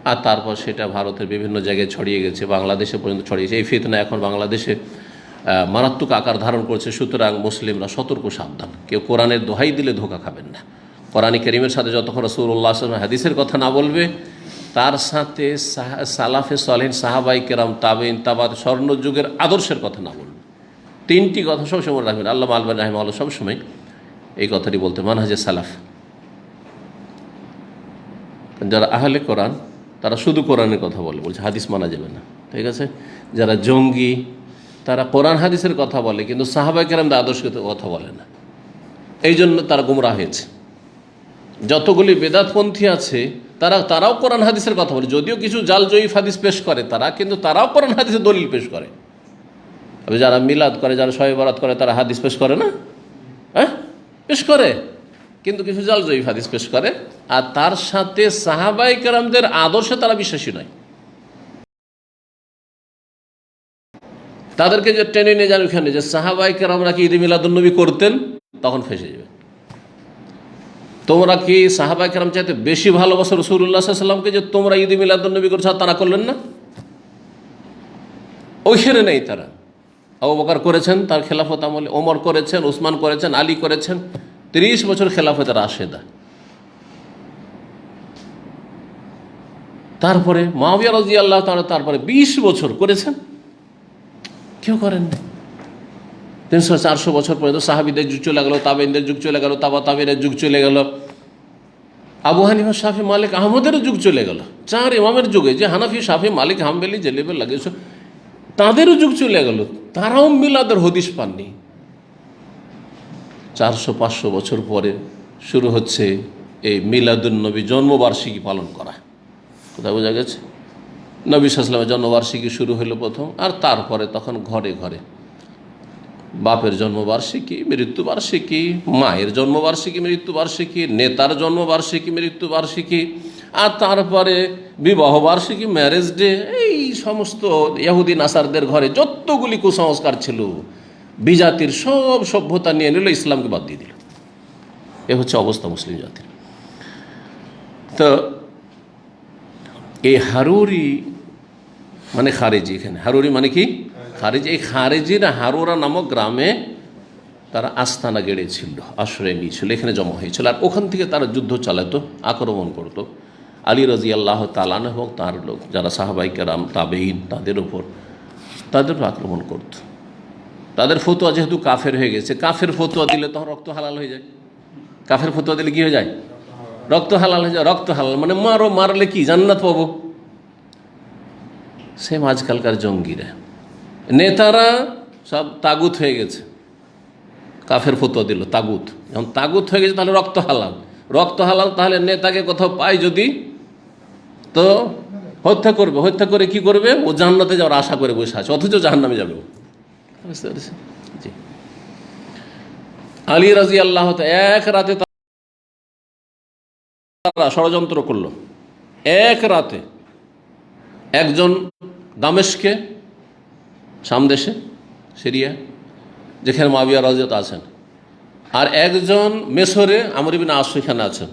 [SPEAKER 1] আর তারপর সেটা ভারতের বিভিন্ন জায়গায় ছড়িয়ে গেছে, বাংলাদেশে পর্যন্ত ছড়িয়েছে। এই ফিতনা এখন বাংলাদেশে মারাত্মক আকার ধারণ করছে। সুতরাং মুসলিমরা সতর্ক, সাবধান। কেউ কোরআনের দোহাই দিলে ধোঁকা খাবেন না। কোরআন কারীমের সাথে যতক্ষণ রাসূলুল্লাহ সাল্লাল্লাহু আলাইহি ওয়াসাল্লাম হাদিসের কথা না বলবে, তার সাথে সালাফে সালেহিন, সাহাবাই কেরাম, তাবেঈন, তাবাত, স্বর্ণযুগের আদর্শের কথা না বলবে। 3টি কথা সবসময় রাখবেন। আল্লামা আলবানী রাহিমাহুল্লাহ সবসময় এই কথাটি বলতে, মানহাজে সালাফ। যারা আহলে কোরআন তারা শুধু কোরআনের কথা বলছে, হাদিস মানা যাবে না, ঠিক আছে? যারা জঙ্গি তারা কোরআন হাদিসের কথা বলে, কিন্তু সাহাবায়ে কেরামদের আদর্শের কথা বলে না। এই জন্য তারা গুমরাহ হয়েছে। যতগুলি বেদাতপন্থী আছে তারাও কোরআন হাদিসের কথা বলে, যদিও কিছু জাল জয়ীফ হাদিস পেশ করে তারা, কিন্তু তারাও কোরআন হাদিসের দলিল পেশ করে। যারা মিলাদ করে, যারা শবে বরাত করে, তারা হাদিস পেশ করে না? হ্যাঁ, পেশ করে, কিন্তু কিছু জাল জয়ীফ হাদিস পেশ করে। আর তার সাথে সাহাবায়ে কেরামদের আদর্শে তারা বিশ্বাসী নয়। তাদেরকে যে টেনে নিয়ে যান ওখানে যে সাহাবায়ে কেরামরা কি ঈদে মিলাদুন্নবী করতেন, তখন ফেঁসে যাবে। তোমরা কি সাহাবায়ে কেরাম চাইতে বেশি ভালোবাসো রাসূলুল্লাহ সাল্লাল্লাহু আলাইহি ওয়াসাল্লামকে যে তোমরা ঈদে মিলাদুন্নবী করছো আর তারা করলেন না? ওইখানে নেই তারা। আবু বকর করেছেন তার খেলাফত আমলে, ওমর করেছেন, উসমান করেছেন, আলী করেছেন, 30 বছর খেলাফতের রাশেদা। তারপরে মুআবিয়া রাদিয়াল্লাহু তাআলা তারপরে 20 বছর করেছেন, কেউ করেন না। 300-400 বছর পর্যন্ত সাহাবীদের যুগ চলে গেল, তাবেঈনদের যুগ চলে গেল, তাবেঈনের যুগ চলে গেল, আবু হানিফা, শাফি, মালিক, আহমদের যুগ চলে গেল। 4 ইমামের যুগে যে হানাফি, শাফি, মালিক, হাম্বলি যে লেভেল লাগিয়েছে, তাদেরও যুগ চলে গেল, তারাও মিলাদের হদিস পাননি। 400-500 বছর পরে শুরু হচ্ছে এই মিলাদুন্নবী জন্মবার্ষিকী পালন করা। কোথায় বোঝা গেছে? নবী সাল্লাল্লাহু আলাইহি ওয়াসাল্লামের জন্মবার্ষিকী শুরু হলো প্রথম, আর তারপরে তখন ঘরে ঘরে বাপের জন্মবার্ষিকী, মৃত্যুবার্ষিকী, মায়ের জন্মবার্ষিকী, মৃত্যুবার্ষিকী, নেতার জন্মবার্ষিকী, মৃত্যুবার্ষিকী, আর তারপরে বিবাহ বার্ষিকী, ম্যারেজ ডে। এই সমস্ত ইহুদি নাসারদের ঘরে যতগুলি কুসংস্কার ছিল, বিজাতির সব সভ্যতা নিয়ে নিল, ইসলামকে বাদ দিয়ে দিল। এ হচ্ছে অবস্থা মুসলিম জাতির। তো এই হারুরি মানে খারেজি, এখানে হারুরি মানে কি? খারেজি। এই খারেজিরা হারুরা নামক গ্রামে তারা আস্তানা গেড়েছিল, আশ্রয় নিয়েছিল, এখানে জমা হয়েছিল। আর ওখান থেকে তারা যুদ্ধ চালাতো, আক্রমণ করত আলী রাদিয়াল্লাহু তাআলা এবং তার লোক যারা সাহাবায়ে কেরাম, তাবেঈন, তাদের উপর আক্রমণ করত। তাদের ফতোয়া যেহেতু কাফের হয়ে গেছে, কাফের ফতোয়া দিলে তখন রক্ত হালাল হয়ে যায়। কাফের ফতোয়া দিলে কি হয়ে যায়? রক্ত হালাল হয়ে যায়। রক্ত হালাল মানে মারো, মারলে কি জান্নাত পাবো। সেম আজকালকার জঙ্গিরা, নেতারা সব তাগুত হয়ে গেছে, কাফের ফতোয়া দিল তাগুত। যখন তাগুত হয়ে গেছে তাহলে রক্ত হালাল। রক্ত হালাল তাহলে নেতাকে কোথাও পায় যদি, তো হত্যা করবে। হত্যা করে কি করবে? ও জান্নাতে যাওয়ার আশা করে বসে আছে, অথচ জাহান্নামে যাবে। বুঝতে পেরেছেন? জি। আলী রাদিয়াল্লাহু তাআলা এক রাতে তারা ষড়যন্ত্র করলো। এক রাতে একজন দামেস্কে, শাম দেশে, সিরিয়া, যেখানে মুআবিয়া রাদিয়াল্লাহু আছেন, আর একজন মেসরে আমর ইবনে আস সেখানে আছেন,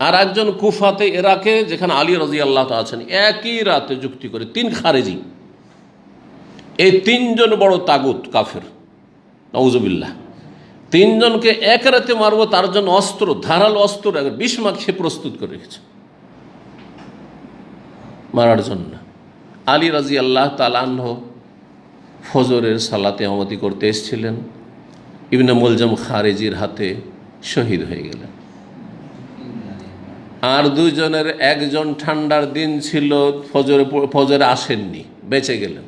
[SPEAKER 1] আর একজন কুফাতে, ইরাকে, যেখানে আলী রাদিয়াল্লাহু তাআলা আছেন। একই রাতে যুক্তি করে 3 খারেজি, এই 3 জন বড় তাগুত কাফের, নাউজুবিল্লাহ, 3 জনকে এক রাতে মারবো, তার জন্য অস্ত্র, ধারালো অস্ত্র 20 মাখে প্রস্তুত করে রেখেছে মারার জন্য। আলী রাদিয়াল্লাহু তাআলা আনহু ফজরের সালাতে ইমামতি করতে এসেছিলেন, ইবনে মুলজাম খারেজির হাতে শহীদ হয়ে গেলেন। আর 2 জনের একজন ঠান্ডার দিন ছিল, ফজরে আসেননি, বেঁচে গেলেন।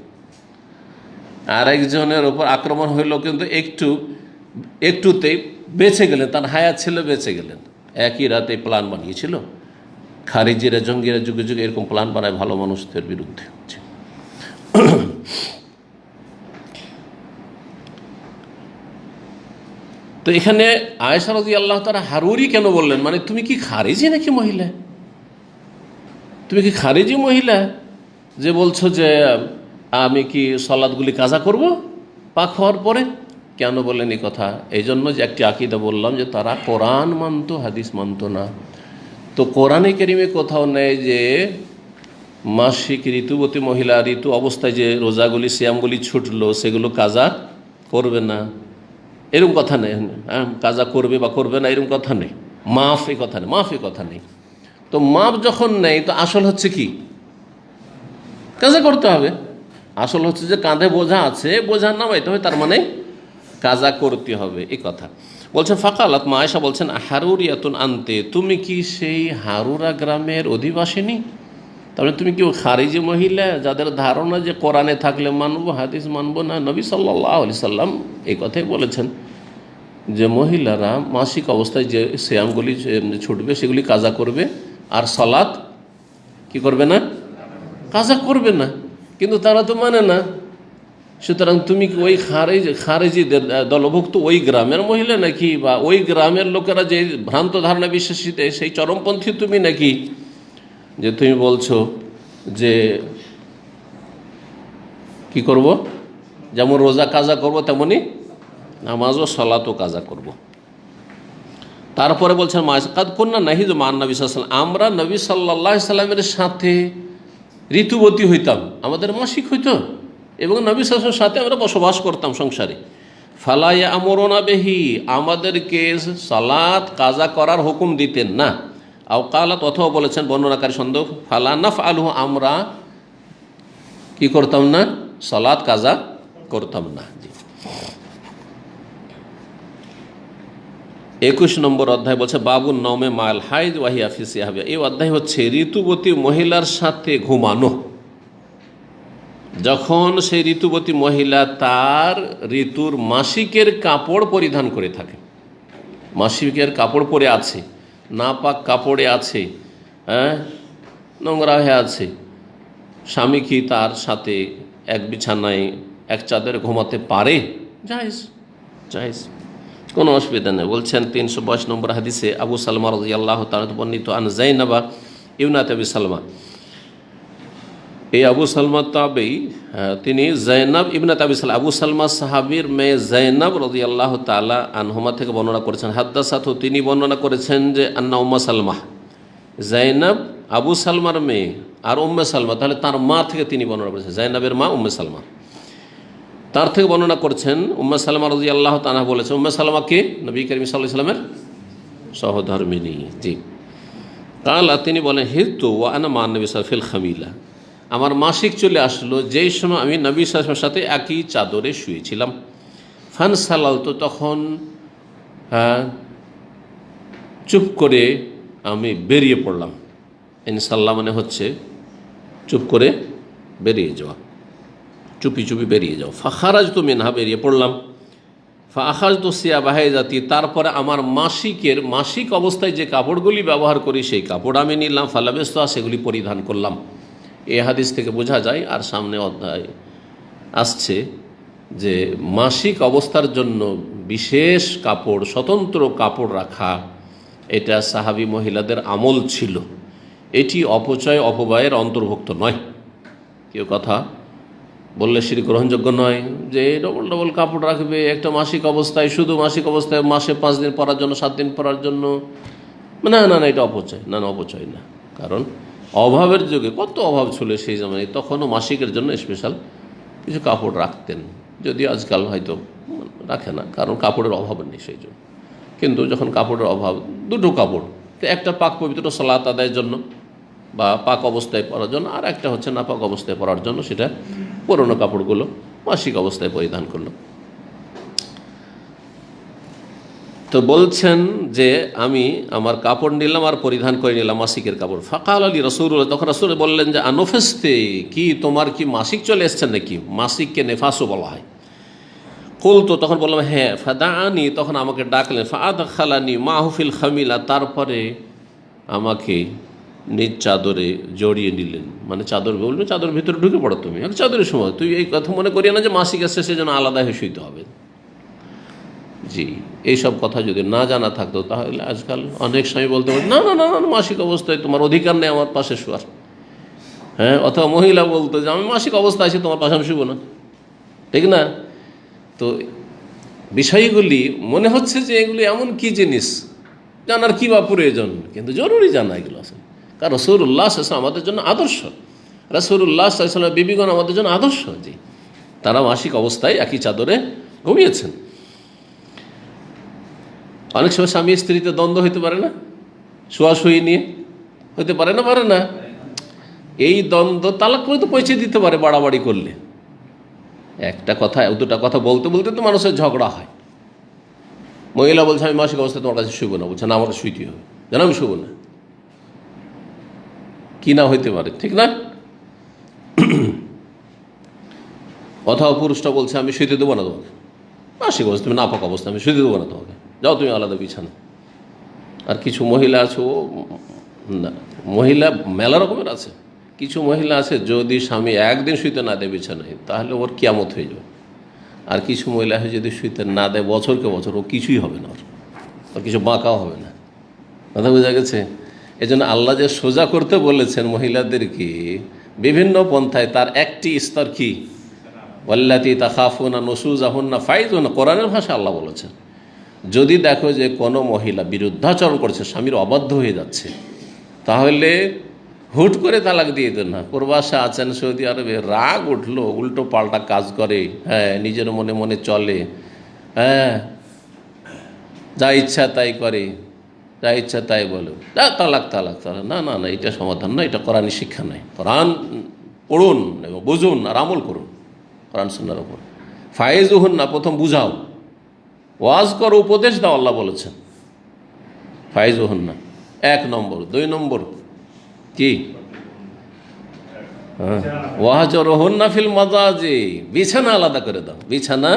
[SPEAKER 1] আর একজনের ওপর আক্রমণ হইল, কিন্তু একটুতেই বেঁচে গেলেন, তার হায়াত ছিল, বেঁচে গেলেন। একই রাতে প্ল্যান বানিয়েছিল খারিজিরা, জঙ্গিরা যুগে যুগে এরকম প্ল্যান বানায় ভালো মানুষদের বিরুদ্ধে। তো এখানে আয়েশা রাদিয়াল্লাহু তাআলা হারুরি কেন বললেন? মানে তুমি কি খারিজি নাকি মহিলা? তুমি কি খারিজি মহিলা যে বলছো যে আমি কি সালাতগুলি কাজা করব পাক হওয়ার পরে? কেন বললেন এই কথা? এই জন্য যে একটি আকীদা বললাম যে তারা কোরআন মানতো, হাদিস মানতো না। তো কোরআনে কারিমে কোথাও নেই যে মাসিক ঋতুবতী মহিলা ঋতু অবস্থায় যে রোজাগুলি, সিয়ামগুলি ছুটলো, সেগুলো কাজা করবে না, এরকম কথা নেই। কাজা করবে বা করবে না এরকম কথা নেই। মাফ এই কথা নেই, মাফ এই কথা নেই। তো মাপ যখন নেই, তো আসল হচ্ছে কি? কাজা করতে হবে। আসল হচ্ছে যে কাঁধে বোঝা আছে, বোঝা নামাইতে হবে, তার মানে কাজা করতে হবে, এই কথা বলছেন। ফাকালাত, মা আয়েশা বলছেন, হারুরিয়াতুন আনতে, তুমি কি সেই হারুরা গ্রামের অধিবাসিনী? তাহলে তুমি কি খারিজি মহিলা যাদের ধারণা যে কোরআনে থাকলে মানবো, হাদিস মানবো না? নবী সাল্লাল্লাহু আলাইহি সাল্লাম এই কথাই বলেছেন যে মহিলারা মাসিক অবস্থায় যে সিয়ামগুলি ছুটবে সেগুলি কাজা করবে, আর সালাত কি করবে না, কাজা করবে না। কিন্তু তারা তো মানে না। সুতরাং তুমি কি ওই খারেজিদের দলভুক্ত ওই গ্রামের মহিলা নাকি, বা ওই গ্রামের লোকেরা যে ভ্রান্ত ধারণা বিশ্বাসীতে সেই চরমপন্থী তুমি নাকি, যে তুমি বলছো যে কি করব, যেমন রোজা কাজা করব তেমনি নামাজ ও সালাতও কাজা করব। তারপরে বলছেন মাকাদ কন্যা নাহিদ মান নবী সাল্লাল্লাহু, আমরা নবী সাল্লাল্লাহু আলাইহি সাল্লামের সাথে ঋতুবতী হইতাম, আমাদের মাসিক হইতো, এবং নবী সাল্লাল্লাহু আলাইহি সাথে আমরা বসবাস করতাম সংসারে। ফালাইয়া আমরনা বেহি, আমাদেরকে সালাত কাজা করার হুকুম দিতেন না। আও কালাত, অথবা বলেছেন বর্ণনাকারী সন্দেহ, ফালা নাফআলহু, আমরা কি করতাম না, সালাত কাজা করতাম না। 21 নম্বর অধ্যায় বলছে বাবুন নওমে মাল হাইদ ওয়াহিয়া ফি সিয়াবিয়া। এই অধ্যায় হচ্ছে ঋতুবতী মহিলার সাথে ঘুমানো। যখন সেই ঋতুবতী মহিলা তার ঋতুর মাসিকের কাপড় পরিধান করে থাকে, মাসিকের কাপড় পরে আছে, নাপাক কাপড়ে আছে, নোংরা হয়ে আছে, স্বামী কি তার সাথে এক বিছানায় এক চাদরে ঘুমাতে পারে? জায়েজ, জায়েজ, কোনো অসুবিধা নেই। বলছেন 322 নম্বর হাদিসে আবু সালমা রাদিয়াল্লাহু তাআলা বর্ণিত আন যায়নাবা ইবনাত আবি সালমা। এই আবু সালমা তাবেই, তিনি জায়নাব ইবনাত আবি সালমা, আবু সালমা সাহাবীর মেয়ে জায়নাব রাদিয়াল্লাহু তাআলা আনহুমা থেকে বর্ণনা করেছেন। হাদ্দাসাতহু, তিনি বর্ণনা করেছেন যে আন্না উম্মা সালমা, জায়নাব আবু সালমার মেয়ে আর উম্মে সালমা, তাহলে তার মা থেকে তিনি বর্ণনা করেছেন, জায়নাবের মা উম্মে সালমা, তার থেকে বর্ণনা করছেন উম্মে সালমা রাদিয়াল্লাহু তাআলা বলেছেন, উম্মে সালমা কে, নবী করিম সাল্লাল্লাহু আলাইহি ওয়াসাল্লামের সহধর্মিণী। জি, কালা, তিনি বলেন হিতু ওয়া আনা মা নবী সাল্লাল্লাহু ফিল খামিলা, আমার মাসিক চলে আসলো যেই সময় আমি নবী সাল্লাল্লাহু আলাইহি ওয়াসাল্লামের সাথে একই চাদরে শুয়েছিলাম। ফান সালাল, তো তখন চুপ করে আমি বেরিয়ে পড়লাম। ইনশাল্লাহ মানে হচ্ছে চুপ করে বেরিয়ে যাওয়া, চুপি চুপি বেরিয়ে যাও। ফাখারাজ তো মিনহা, বেরিয়ে পড়লাম। ফাখাজ তো সিয়া বাহাই জাতি, তারপরে আমার মাসিক অবস্থায় যে কাপড়গুলি ব্যবহার করি সেই কাপড় আমি নিলাম। ফালাবেস্তা, সেগুলি পরিধান করলাম। এই হাদিস থেকে বোঝা যায়, আর সামনে অধ্যায় আসছে যে মাসিক অবস্থার জন্য বিশেষ কাপড়, স্বতন্ত্র কাপড় রাখা, এটা সাহাবী মহিলাদের আমল ছিল। এটি অপচয় অপব্যয়ের অন্তর্ভুক্ত নয়। কেউ কথা বললে সেটি গ্রহণযোগ্য নয় যে ডবল ডবল কাপড় রাখবে একটা মাসিক অবস্থায়, শুধু মাসিক অবস্থায় মাসে 5 দিন পরার জন্য, 7 দিন পরার জন্য। না না না, এটা অপচয়, না না, অপচয় না। কারণ অভাবের যুগে কত অভাব ছিল সেই জামানায়, তখনও মাসিকের জন্য স্পেশাল কিছু কাপড় রাখতেন, যদিও আজকাল হয়তো রাখে না, কারণ কাপড়ের অভাব নেই সেই জন্য। কিন্তু যখন কাপড়ের অভাব, দুটো কাপড়, একটা পাক পবিত্র সালাত আদায়ের জন্য বা পাক অবস্থায় পরার জন্য, আর একটা হচ্ছে না পাক অবস্থায় পরার জন্য, সেটা পুরনো কাপড়গুলো মাসিক অবস্থায় পরিধান করল। তো বলছেন যে আমি আমার কাপড় নিলাম আর পরিধান করে নিলাম মাসিকের কাপড়। ফাকাল আলী রাসূলুল্লাহ, তখন রাসূল বললেন যে আনফাসতে, কি তোমার কি মাসিক চলে এসছে নাকি? মাসিককে নেফাসও বলা হয়। কুলতু, তখন বললাম হ্যাঁ। ফাদাআনি, তখন আমাকে ডাকলেন। ফাআদখালানি মাহফিল খামিলা, তারপরে আমাকে নিজ চাদরে জড়িয়ে নিলেন, মানে চাদর বলবেন, চাদরের ভিতরে ঢুকে পড়ো তুমি, আর চাদরের সময় তুই এই কথা মনে করিয়া না যে মাসিক আসছে সেজন্য আলাদা হয়ে শুইতে হবে। জি, এইসব কথা যদি না জানা থাকতো তাহলে আজকাল অনেক সময় বলতে পারি না না না না, মাসিক অবস্থায় তোমার অধিকার নেই আমার পাশে শোয়ার। হ্যাঁ, অথবা মহিলা বলতো যে আমি মাসিক অবস্থায় আছি, তোমার পাশে আমি শুবো না, ঠিক না? তো বিষয়গুলি মনে হচ্ছে যে এগুলি এমন কি জিনিস জানার কি বা প্রয়োজন, কিন্তু জরুরি জানা এগুলো আছে। কারণ রাসূলুল্লাহ সাল্লাল্লাহু আলাইহি ওয়াসাল্লাম আমাদের জন্য আদর্শ, রাসূলুল্লাহ সাল্লাল্লাহু আলাইহি ওয়াসাল্লাম বিবিগণ আমাদের জন্য আদর্শ। জি, তারা মাসিক অবস্থায় একই চাদরে ঘুমিয়েছেন। অনেক সময় স্বামী স্ত্রীতে দ্বন্দ্ব হইতে পারে না, শোয়াশুয়ি নিয়ে হইতে পারে না, পারে না। এই দ্বন্দ্ব তালাক পর্যন্ত পৌঁছে দিতে পারে বাড়াবাড়ি করলে। একটা কথা দুটা কথা বলতে বলতে তো মানুষের ঝগড়া হয়। মহিলা বলছে আমি মাসিক অবস্থায় তোমার কাছে শুইব না, বলছে না আমাকে শুইতে হবে, যেন আমি শুইব না, কি না হইতে পারে, ঠিক না? অথবা পুরুষটা বলছে আমি শুইতে দেবো না তোমাকে, মাসিক অবস্থা, তুমি নাপাক অবস্থা, আমি শুইতে দেবো না তোমাকে। যাও তুমি আলাদা বিছানা। আর কিছু মহিলা আছে, ও না, মহিলা মেলা রকমের আছে। কিছু মহিলা আছে যদি স্বামী একদিন শুইতে না দেয় বিছানায় তাহলে ওর কিয়ামত হয়ে যাবে। আর কিছু মহিলা যদি শুইতে না দেয় বছরকে বছর, ও কিছুই হবে না, ওর কিছু বাঁকাও হবে না। কথা বোঝা গেছে? এই জন্য আল্লাহ যে সোজা করতে বলেছেন মহিলাদেরকে বিভিন্ন পন্থায়, তার একটি স্তর কি, ওয়াল্লাতী তাখাফুনা নুশুজাহুন্না ফাইজুহুন্না, কোরআনের ভাষা আল্লাহ বলেছেন। যদি দেখো যে কোনো মহিলা বিরুদ্ধাচরণ করছে, স্বামীর অবাধ্য হয়ে যাচ্ছে, তাহলে হুট করে তালাক দিয়ে দেন না। প্রবাসে আছেন সৌদি আরবে, রাগ উঠলো, উল্টো পাল্টা কাজ করে, হ্যাঁ, নিজের মনে মনে চলে, হ্যাঁ, যা ইচ্ছা তাই করে, যা ইচ্ছা তাই বলে, তালাক তালাক তালাক। না না না, এটা সমাধান না, এটা কোরআনি শিক্ষা নাই। কোরআন পড়ুন এবং বুঝুন আর আমল করুন কোরআন সুন্নাহর উপর। ফায়েজুহুন্না, প্রথম বুঝাও, ওয়াজ করো, উপদেশ দাও, আল্লাহ বলেছেন। ফায়েজুহুন্না 1 নম্বর। 2 নম্বর কি, ওয়াহজুরহুন্না ফিল মাজাজি, বিছানা আলাদা করে দাও, বিছানা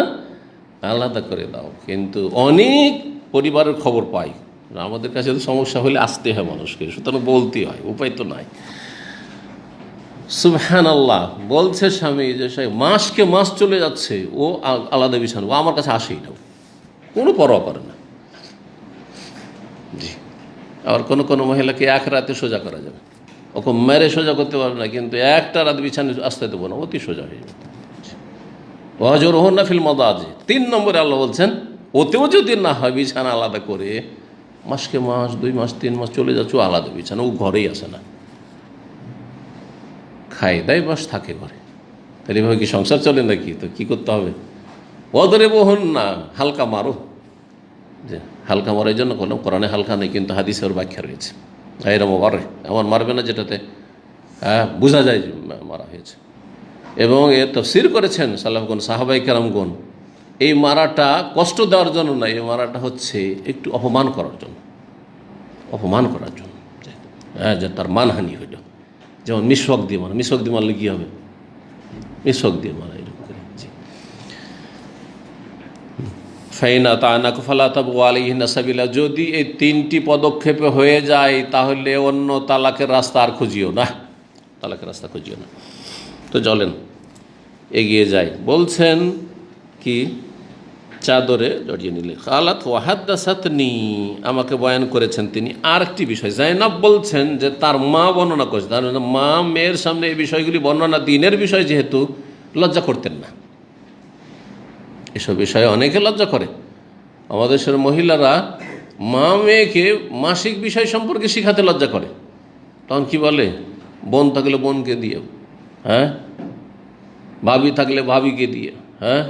[SPEAKER 1] আলাদা করে দাও। কিন্তু অনেক পরিবারের খবর পাই, আমাদের কাছে তো সমস্যা হলে আসতে হয় মানুষকে, সুতরাং বলতে হয়, উপায় তো নাই। সুবহানাল্লাহ, বলছে স্বামী যে মাসকে মাস চলে যাচ্ছে, ও আলাদা বিছানা, ও আমার কাছে আসেই না, কোনো পরোয়া করে না। জি, আবার কোনো কোনো মহিলাকে এক রাতে সোজা করা যাবে, ওকে মেরে সোজা করতে পারবে না, কিন্তু একটা রাত বিছানা আসতে দেবো না, অতি সোজা হয়ে যাবে। ওয়াহজুরহুন্না ফিল মাদাজি। 3 নম্বরে আল্লাহ বলছেন, ওতেও যদি না হয় বিছানা আলাদা করে, মাসকে মাস, 2 মাস, 3 মাস চলে যাচ্ছে, ও আলাদা বিছানা, ও ঘরেই আসে না, খায় দেয় বাস থাকে ঘরে, তাহলে এভাবে কি সংসার চলে নাকি? তো কী করতে হবে? ওয়াদরিবুহুন্না, হালকা মারো। যে হালকা মারার জন্য কোনো কোরআনে হালকা নেই, কিন্তু হাদিসে ওর ব্যাখ্যা রয়েছে। এরম মারে, এমন মারবে না যেটাতে বোঝা যায় যে মারা হয়েছে। এবং এর তাফসীর করেছেন সালাফগণ, সাহাবায়ে কেরামগণ, এই মারাটা কষ্ট দেওয়ার জন্য না, এই মারাটা হচ্ছে একটু অপমান করার জন্য, অপমান করার জন্য, যে তার মানহানি হইল। যেমন মিসওয়াক দিয়ে মারা, মিসওয়াক দিয়ে মারলে কী হবে? মিসওয়াক দিয়ে মারা, এরকম করে। জি, ফাইনা তানাক ফালা তাবগু আলাইহিন্না সাবিলা, যদি এই 3টি পদক্ষেপে হয়ে যায় তাহলে অন্য তালাকের রাস্তা আর খুঁজিও না, তালাকের রাস্তা খুঁজিও না। তো চলেন এগিয়ে যাই। বলছেন কি, চাদরে জড়িয়ে নিলে। খালাত ওয়াহাদ্দাসাতনি, আমাকে বয়ান করেছেন তিনি। আর একটি বিষয়, জাইনাব বলছেন যে তার মা বর্ণনা করেছে, তার মা মেয়ের সামনে এই বিষয়গুলি বর্ণনা, দিনের বিষয় যেহেতু, লজ্জা করতেন না। এসব বিষয়ে অনেকে লজ্জা করে। আমাদের দেশের মহিলারা মা মেয়েকে মাসিক বিষয় সম্পর্কে শিখাতে লজ্জা করে। তখন কি বলে, বোন থাকলে বোনকে দিয়ে, হ্যাঁ, ভাবি থাকলে ভাবিকে দিয়ে, হ্যাঁ,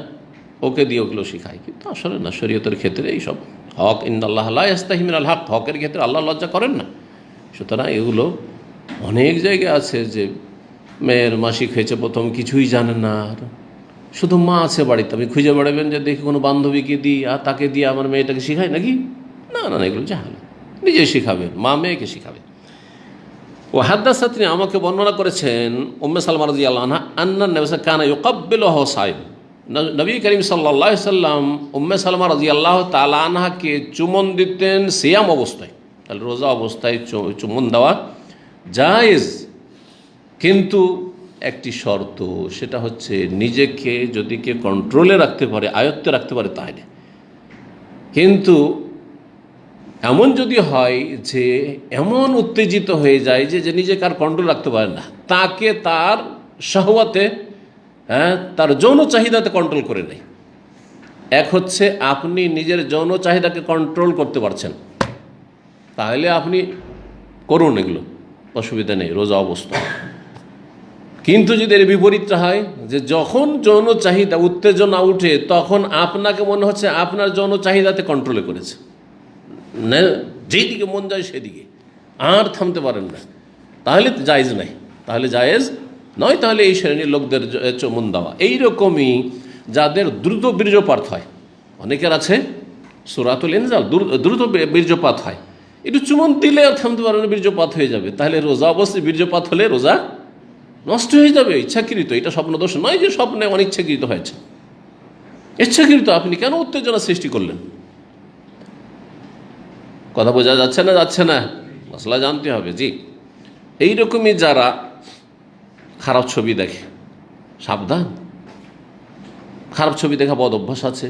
[SPEAKER 1] ওকে দিয়ে ওগুলো শিখায়। কিন্তু আসলে না, শরীয়তের ক্ষেত্রে এইসব হক, ইন্নাল্লাহ লা ইয়াস্তাহি মিনাল হক, হকের ক্ষেত্রে আল্লাহ লজ্জা করেন না। সুতরাং এগুলো অনেক জায়গায় আছে যে মেয়ের মাসিক হয়েছে, প্রথম কিছুই জানে না, শুধু মা আছে বাড়িতে, আপনি খুঁজে বেড়াবেন যে দেখি কোনো বান্ধবীকে দিই আর তাকে দিয়ে আমার মেয়েটাকে শিখায় নাকি? না না, এগুলো জাহাল, নিজে শিখাবেন, মা মেয়েকে শিখাবে। ও হাদ্দাসাতনি, আমাকে বর্ণনা করেছেন উম্মে সালমা রাদিয়াল্লাহু আনহা, আন্না নবী কানা ইউকাব্বিলুহু সাইম, নবী করিম সাল্লাল্লাহু আলাইহি সাল্লাম উম্মে সালমা রাদিয়াল্লাহু তাআলা আনহাকে চুমন দিতেন সিয়াম অবস্থায়। তাহলে রোজা অবস্থায় চুমন দেওয়া জায়েজ, কিন্তু একটি শর্ত, সেটা হচ্ছে নিজেকে যদি কে কন্ট্রোলে রাখতে পারে, আয়ত্তে রাখতে পারে তাহলে। কিন্তু এমন যদি হয় যে এমন উত্তেজিত হয়ে যায় যে নিজেকে আর কন্ট্রোল রাখতে পারে না, তাকে তার শাহওয়াতে, হ্যাঁ, তার যৌন চাহিদাতে কন্ট্রোল করে নেয়। এক হচ্ছে আপনি নিজের যৌন চাহিদাকে কন্ট্রোল করতে পারছেন, তাহলে আপনি করুন, এগুলো অসুবিধা নেই রোজা অবস্থা। কিন্তু যদি এর বিপরীতটা হয় যে যখন যৌন চাহিদা, উত্তেজনা উঠে, তখন আপনাকে মনে হচ্ছে আপনার যৌন চাহিদাতে কন্ট্রোলে করেছে, না, যেদিকে মন যায় সেদিকে, আর থামতে পারেন না, তাহলে জায়েজ নাই, তাহলে জায়েজ নয়। তাহলে এই শ্রেণীর লোকদের চুমন দেওয়া, এইরকমই যাদের দ্রুত বীর্যপাত হয়, অনেকের আছে সূরাতুল ইনজাল, দ্রুত বীর্যপাত হয়, একটু চুমন দিলে আর থামতে পারেন না, বীর্যপাত হয়ে যাবে, তাহলে রোজা অবশ্যই বীর্যপাত হলে রোজা নষ্ট হয়ে যাবে। ইচ্ছাকৃত, এটা স্বপ্নদোষ নয় যে স্বপ্নে অনিচ্ছাকৃত হয়েছে, ইচ্ছাকৃত। আপনি কেন উত্তেজনা সৃষ্টি করলেন? কথা বোঝা যাচ্ছে না যাচ্ছে না? মশলা জানতে হবে। জি, এইরকমই যারা খারাপ ছবি দেখে, সাবধান। খারাপ ছবি দেখা বদ অভ্যাস আছে,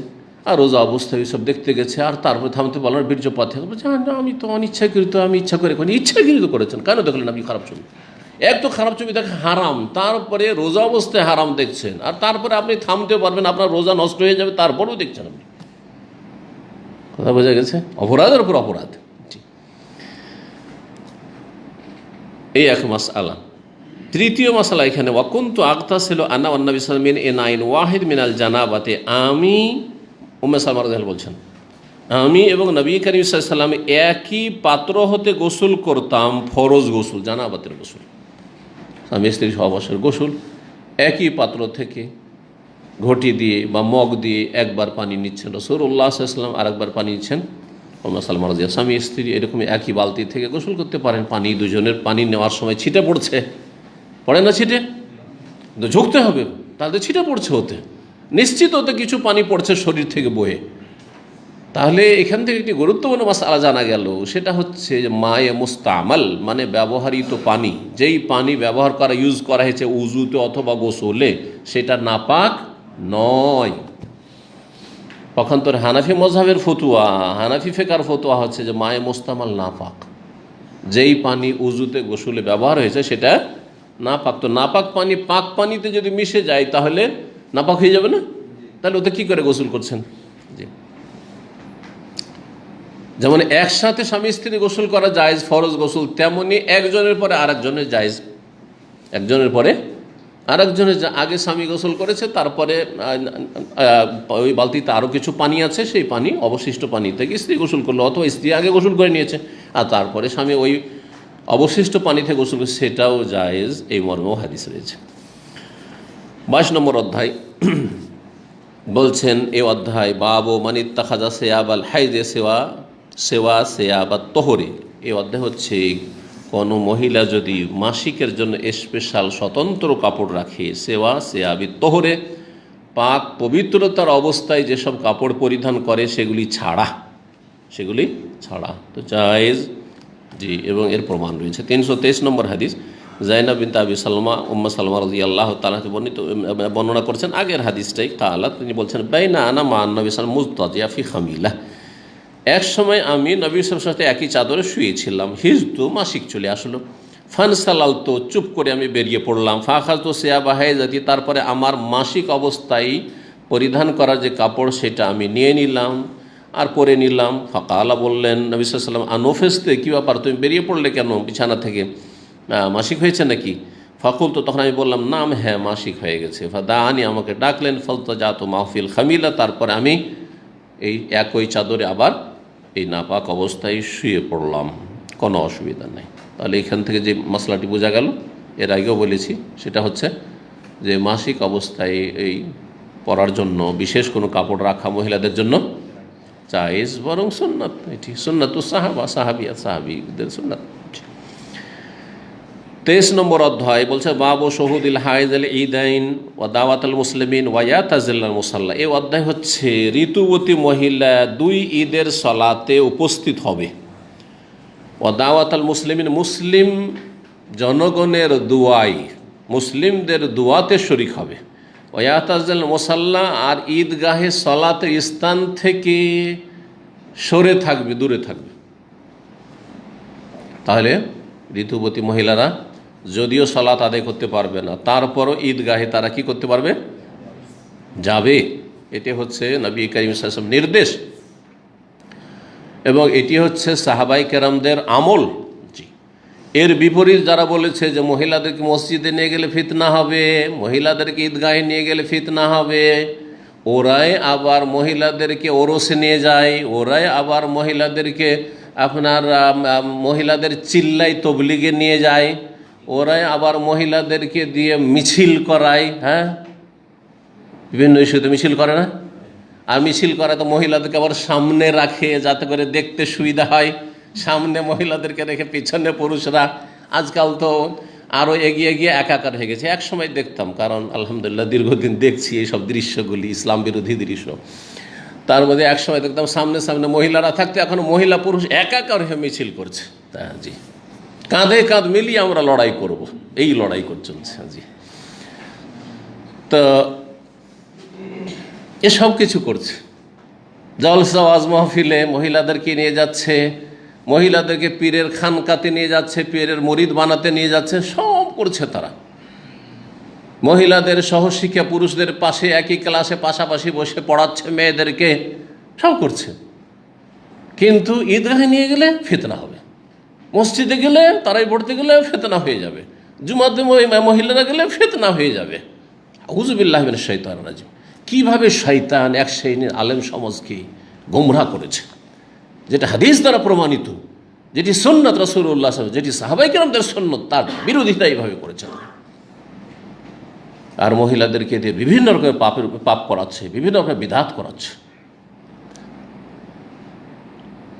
[SPEAKER 1] আর রোজা অবস্থায় এইসব দেখতে গেছে, আর তারপরে থামতে পারলাম, বীর্যপাত বলছে না আমি তো অনিচ্ছাকৃত, আমি ইচ্ছা করে করি। ইচ্ছাকৃত করেছেন, কেন দেখলেন আপনি খারাপ ছবি? এক তো খারাপ ছবি দেখা হারাম, তারপরে রোজা অবস্থায় হারাম দেখছেন, আর তারপরে আপনি থামতে পারবেন, আপনার রোজা নষ্ট হয়ে যাবে, তারপরেও দেখছেন আপনি। কথা বোঝা গেছে? অপরাধের উপর অপরাধ। এই এক মাসআলা। তৃতীয় মাসআলা এখানে, ওয়াকুনতু আগতাসিলু আনা ওয়ান নবী সাল্লাল্লাহু আলাইহি ওয়াসাল্লাম মিন ইনাইন ওয়াহিদ মিনাল জানাবাতে, আমি উম্মে সালমা রাদিয়াল্লাহু আনহা বলছেন, আমি এবং নবী করিম সাল্লাল্লাহু আলাইহি ওয়াসাল্লাম একই পাত্র হতে গোসল করতাম, ফরজ গোসল, জানাবাতের গোসল, স্বামী স্ত্রী সহবাসের গোসল, একই পাত্র থেকে ঘটি দিয়ে বা মগ দিয়ে একবার পানি নিচ্ছেন রাসূলুল্লাহ সাল্লাল্লাহু আলাইহি ওয়াসাল্লাম, আরেকবার পানি নিচ্ছেন উম্মে সালমা রাদিয়াল্লাহু আনহা। স্বামী স্ত্রী এরকম একই বালতি থেকে গোসল করতে পারেন। পানি দুজনের পানি নেওয়ার সময় ছিটে পড়ছে, পড়ে না ছিটে? কিন্তু ঝুঁকতে হবে, তাহলে ছিটে পড়ছে, হতে নিশ্চিত হতে কিছু পানি পড়ছে শরীর থেকে বয়ে। তাহলে এখান থেকে একটি গুরুত্বপূর্ণ মাসআলা জানা গেল, সেটা হচ্ছে যে মায়ে মুস্তামাল, মানে ব্যবহৃত পানি, যেই পানি ব্যবহার করা, ইউজ করা হয়েছে উজুতে অথবা গোসলে, সেটা নাপাক নয়। পক্ষান্তরে হানাফি মযহাবের ফতুয়া, হানাফি ফিকহের ফতুয়া হচ্ছে যে মায়ে মুস্তামাল নাপাক, যেই পানি উজুতে গোসলে ব্যবহার হয়েছে সেটা নাপাক। তো নাপাক পানি পাক পানিতে যদি মিশে যায় তাহলে নাপাক হয়ে যাবে না? তাহলে ওতে কি করে গোসল করছেন? জি, যেমন একসাথে স্বামী স্ত্রী গোসল করা জায়েজ, ফরজ গোসল, তেমনি একজনের পরে আরেকজনের জায়েজ। একজনের পরে আরেকজনের, আগে স্বামী গোসল করেছে, তারপরে ওই বালতিতে আরও কিছু পানি আছে, সেই পানি অবশিষ্ট পানি থেকে স্ত্রী গোসল করলো, অথবা স্ত্রী আগে গোসল করে নিয়েছে আর তারপরে স্বামী ওই অবশিষ্ট পানি থেকে গোসল করে, সেটাও জায়েজ। এই মর্মেও হাদিস রয়েছে। 22 নম্বর অধ্যায় বলছেন, এই অধ্যায় বাবু মানিত্তাখাযা সিয়াবাল হাইজে সেওয়া সিয়াবাত তোহরে। এই অধ্যায় হচ্ছে, কোনো মহিলা যদি মাসিকের জন্য স্পেশাল স্বতন্ত্র কাপড় রাখে, সেওয়া সিয়াবি তোহরে, পাক পবিত্রতার অবস্থায় যেসব কাপড় পরিধান করে সেগুলি ছাড়া, তো জায়েজ। জি, এবং এর প্রমাণ রয়েছে। 323 নম্বর হাদিস, জাইনাব বিনতে আবি সালমা, উম্মে সালমা রাদিয়াল্লাহু তাআলা বর্ণনা করছেন আগের হাদিসটাই। কালা, তিনি বলছেন, বাইনা আনা মা নবী সাল্লাল্লাহু আলাইহি ওয়াসাল্লাম মুজতাজিয়া ফি খামিলা, এক সময় আমি নবী সাল্লাল্লাহু আলাইহি ওয়াসাল্লামের সাথে একই চাদরে শুয়েছিলাম, হিজতু, মাসিক চলে আসলো, ফানসালাল, তো চুপ করে আমি বেরিয়ে পড়লাম, ফাখাযতু সিয়াবা হাইজাতি, তারপরে আমার মাসিক অবস্থায় পরিধান করার যে কাপড় সেটা আমি নিয়ে নিলাম আর পরে নিলাম। ফাকালা, বললেন নবী সাল্লাল্লাহু আলাইহি ওয়াসাল্লাম, আনফেসতে, কী ব্যাপার, তুমি বেরিয়ে পড়লে কেন বিছানা থেকে, মাসিক হয়েছে নাকি? ফাকুল, তো তখন আমি বললাম, নাম, হ্যাঁ মাসিক হয়ে গেছে। ফাদাআনি, আমাকে ডাকলেন, ফালতাজাতু মাহফিল খামিলা, তারপরে আমি এই একই চাদরে আবার এই নাপাক অবস্থায় শুয়ে পড়লাম, কোনো অসুবিধা নেই। তাহলে এখান থেকে যে মশলাটি বোঝা গেল, এর আগেও বলেছি, সেটা হচ্ছে যে মাসিক অবস্থায় এই পরার জন্য বিশেষ কোনো কাপড় রাখা মহিলাদের জন্য জায়েজ, বরং সুন্নাত। এটি সুন্নাতুস সাহাবা, সাহাবীদের সুন্নাত। 23 নম্বর অধ্যায় বলছে, বাবু শহুদিল হাইজাল ঈদাইন ওয়া দাওয়াতুল মুসলিমিন ওয়া ইয়াতাজিল্লাল মুসাল্লা। এই অধ্যায় হচ্ছে, ঋতুবতী মহিলা 2 ঈদের সালাতে উপস্থিত হবে, ওয়া দাওয়াতুল মুসলিমিন, মুসলিম জনগণের দুয়াই, মুসলিমদের দুয়াতে শরীক হবে, ওয়া ইয়াতাজিল্লাল মুসাল্লা, আর ঈদগাহে সালাতের স্থান থেকে সরে থাকবে, দূরে থাকবে। তাহলে ঋতুবতী মহিলারা যদিও সালাত আদায় করতে পারবে না, তারপরও ঈদগাহে তারা কি করতে পারবে? যাবে। এটি হচ্ছে নবী করিম সাল্লাল্লাহু আলাইহি ওয়াসাল্লাম নির্দেশ, এবং এটি হচ্ছে সাহাবায়ে কেরামদের আমল। জি, এর বিপরীত যারা বলেছে যে মহিলাদেরকে মসজিদে নিয়ে গেলে ফিতনা হবে, মহিলাদেরকে ঈদগাহে নিয়ে গেলে ফিতনা হবে, ওরাই আবার মহিলাদেরকে ওরসে নিয়ে যায়, ওরাই আবার মহিলাদেরকে আপনার মহিলাদের চিল্লাই তবলিগে নিয়ে যায়, ওরাই আবার মহিলাদেরকে দিয়ে মিছিল করায়। হ্যাঁ, বিভিন্ন ইস্যুতে মিছিল করে না? আর মিছিল করা তো মহিলাদেরকে আবার সামনে রাখে যাতে করে দেখতে সুবিধা হয়, সামনে মহিলাদেরকে রেখে পিছনে পুরুষরা। আজকাল তো আরও এগিয়ে গিয়ে একাকার হয়ে গেছে। এক সময় দেখতাম, কারণ আলহামদুলিল্লাহ দীর্ঘদিন দেখছি এইসব দৃশ্যগুলি, ইসলাম বিরোধী দৃশ্য। তার মধ্যে এক সময় দেখতাম সামনে সামনে মহিলারা থাকতে, এখন মহিলা পুরুষ একাকার হয়ে মিছিল করছে। জি, কাঁধে কাঁধ মিলিয়ে আমরা লড়াই করব, এই লড়াই করে চলছে। জি, তো এসব কিছু করছে। জলসা ওয়াজ মাহফিলে মহিলাদেরকে নিয়ে যাচ্ছে, মহিলাদেরকে পীরের খানকাতে নিয়ে যাচ্ছে, পীরের মুরিদ বানাতে নিয়ে যাচ্ছে, সব করছে তারা। মহিলাদের সহশিক্ষা পুরুষদের পাশে একই ক্লাসে পাশাপাশি বসে পড়াচ্ছে মেয়েদেরকে, সব করছে। কিন্তু ঈদগাহে নিয়ে গেলে ফিতনা হবে, মসজিদে গেলে তারাই পড়তে গেলে ফিতনা হয়ে যাবে, জুমাতে মহিলারা গেলে ফিতনা হয়ে যাবে। আউযুবিল্লাহি মিনাশ শাইতানির রাজিম। কীভাবে শয়তান এক শ্রেণীর আলেম সমাজকে গোমরাহ করেছে, যেটা হাদিস দ্বারা প্রমাণিত, যেটি সুন্নাত রাসূলুল্লাহ, যেটি সাহাবায়ে কেরামদের সুন্নাত, তার বিরোধিতা এইভাবে করেছে। আর মহিলাদেরকে দিয়ে বিভিন্ন রকমের পাপ করাচ্ছে, বিভিন্ন রকমের বিদআত করাচ্ছে।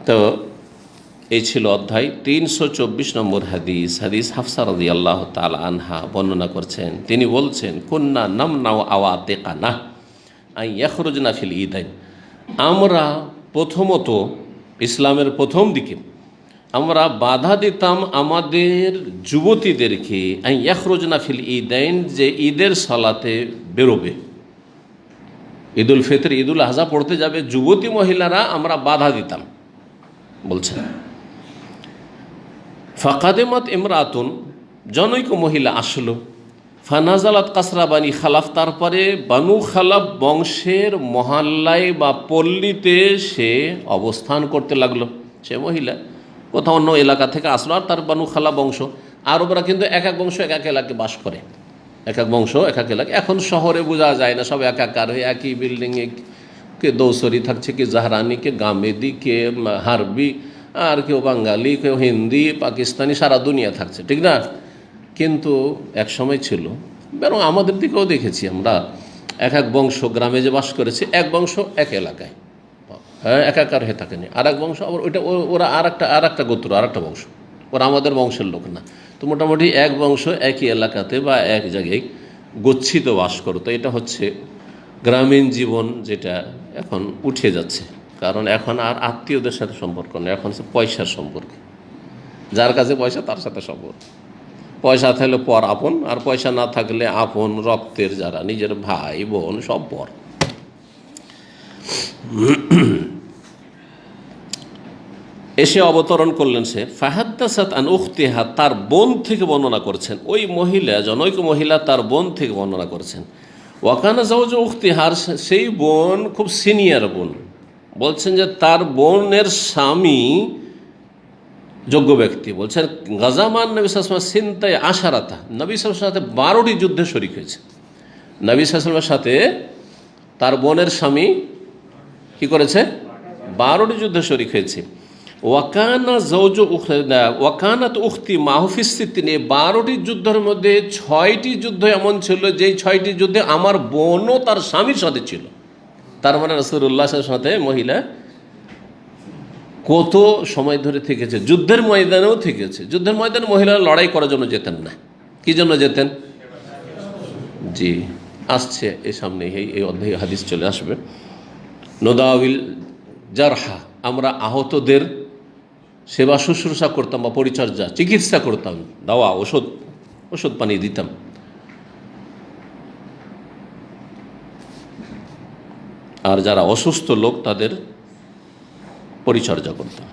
[SPEAKER 1] তো এই ছিল অধ্যায়। 324 নম্বর হাদিস। হাদিস হাফসা রাদিয়াল্লাহু তাআলা আনহা বর্ণনা করছেন, তিনি বলছেন, কুন্না নামনাউ আওয়াতিকানা আন ইয়াখরুজনা ফিল ঈদাইন। আমরা প্রথমত, ইসলামের প্রথম দিকে আমরা বাধা দিতাম আমাদের যুবতীদেরকে আন ইয়াখরুজনা ফিল ঈদাইন, যে ঈদের সালাতে বেরোবে, ঈদুল ফিতর ঈদুল আযহা পড়তে যাবে যুবতী মহিলারা, আমরা বাধা দিতাম। বলছেন, ফাকাদেমাত ইমরাতুন, জনৈক মহিলা আসলো, ফানাজালাত কাসরা বানি খালাফ, তারপরে বানু খালাফ বংশের মহল্লায় বা পল্লীতে সে অবস্থান করতে লাগলো। সে মহিলা কোথাও অন্য এলাকা থেকে আসলো, আর তার বানু খালাফ বংশ। আরবরা কিন্তু এক এক বংশ এক এক এলাকায় বাস করে, এক এক বংশ এক এক এলাকা। এখন শহরে বোঝা যায় না, সব একাকার হয়ে একই বিল্ডিংয়ে, কে দৌসরি থাকছে, কে জাহরানি, কে গামেদি, কে হারবি, আর কেউ বাঙালি, কেউ হিন্দি, পাকিস্তানি, সারা দুনিয়া থাকছে, ঠিক না? কিন্তু এক সময় ছিল, বরং আমাদের দিকেও দেখেছি আমরা, এক এক বংশ গ্রামে যে বাস করেছে, এক বংশ এক এলাকায়, হ্যাঁ, একাকার হয়ে থাকেনি। আর এক বংশ আবার ওইটা ওরা আর একটা গোত্র, আর একটা বংশ, ওরা আমাদের বংশের লোক না। তো মোটামুটি এক বংশ একই এলাকাতে বা এক জায়গায় গচ্ছিত বাস করতো। এটা হচ্ছে গ্রামীণ জীবন, যেটা এখন উঠে যাচ্ছে। কারণ এখন আর আত্মীয়দের সাথে সম্পর্ক নেই, এখন হচ্ছে পয়সার সম্পর্ক। যার কাছে পয়সা তার সাথে সম্পর্ক। পয়সা থাকলে পর আপন, আর পয়সা না থাকলে আপন রক্তের যারা নিজের ভাই বোন সব পর। এসে অবতরণ করলেন সে, ফাহাদ্দাসাত আন উখতিহা, তার বোন থেকে বর্ণনা করছেন। ওই মহিলা, জনৈক মহিলা তার বোন থেকে বর্ণনা করছেন। ওয়াকানা জাওজু উখতিহার, সেই বোন খুব সিনিয়র বোন। বলছেন যে তার বোনের স্বামী যোগ্য ব্যক্তি। বলছেন, গাজামান নবী সাল্লাল্লাহু আলাইহি ওয়াসাল্লাম সিনতাই আশারাতা, নবী সাল্লাল্লাহু আলাইহি ওয়াসাল্লামের সাথে 12টি যুদ্ধে শরীক হয়েছে। নবী সাল্লাল্লাহু আলাইহি ওয়াসাল্লামের সাথে তার বোনের স্বামী কি করেছে? 12টি যুদ্ধে শরীক হয়েছে। ওয়াকানা জাওজু ওয়াকানাত উখতি মাহফিস সিত্তিন, 12টি যুদ্ধের মধ্যে 6টি যুদ্ধ এমন ছিল যেই 6টি যুদ্ধে আমার বোনও তার স্বামীর সাথে ছিল। তার মানে রাসূলুল্লাহ সাল্লাল্লাহু আলাইহি ওয়াসাল্লামের সাথে মহিলা কত সময় ধরে থেকেছে, যুদ্ধের ময়দানেও থেকেছে। যুদ্ধের ময়দানে মহিলারা লড়াই করার জন্য যেতেন না, কি জন্য যেতেন? জি, আসছে এই সামনে এই অধ্যায়ে হাদিস চলে আসবে। নোদাউল জারহা, আমরা আহতদের সেবা শুশ্রূষা করতাম বা পরিচর্যা, চিকিৎসা করতাম, দাওয়া ওষুধ পানি দিতাম। আর যারা অসুস্থ লোক তাদের পরিচর্যা করতেন,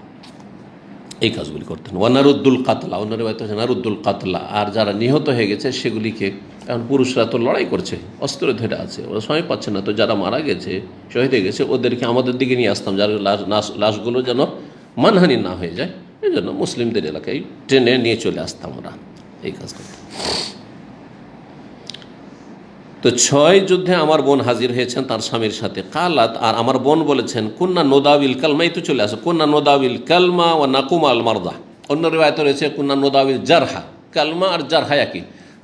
[SPEAKER 1] এই কাজগুলি করতেন। ওয়ানারুদ্দুল কাতলা, অন্য রিওয়ায়াতে আছে নারুদ্দুল কাতলা, আর যারা নিহত হয়ে গেছে সেগুলিকে, এখন পুরুষরা তো লড়াই করছে, অস্ত্র ধরে আছে, ওরা সময় পাচ্ছে না, তো যারা মারা গেছে, শহীদ হয়ে গেছে, ওদেরকে আমাদের দিকে নিয়ে আসতাম, যার লাশগুলো যেন মানহানি না হয়ে যায়, এই জন্য মুসলিমদের এলাকায় ট্রেনে নিয়ে চলে আসতাম আমরা, এই কাজ করতাম। তো 6 যুদ্ধে আমার বোন হাজির হয়েছেন তার স্বামীর সাথে। কালাত, আর আমার বোন বলেছেন, কুন্না নোদাবিল কালমাই, তো চলে আসে, কুন্না নোদাবিল কালমা ও নাকুমা আল মারদা। অন্য রিওয়ায়াতে রয়েছে কুন্না নোদাবিল জারহা। কালমা আর জারহা একই।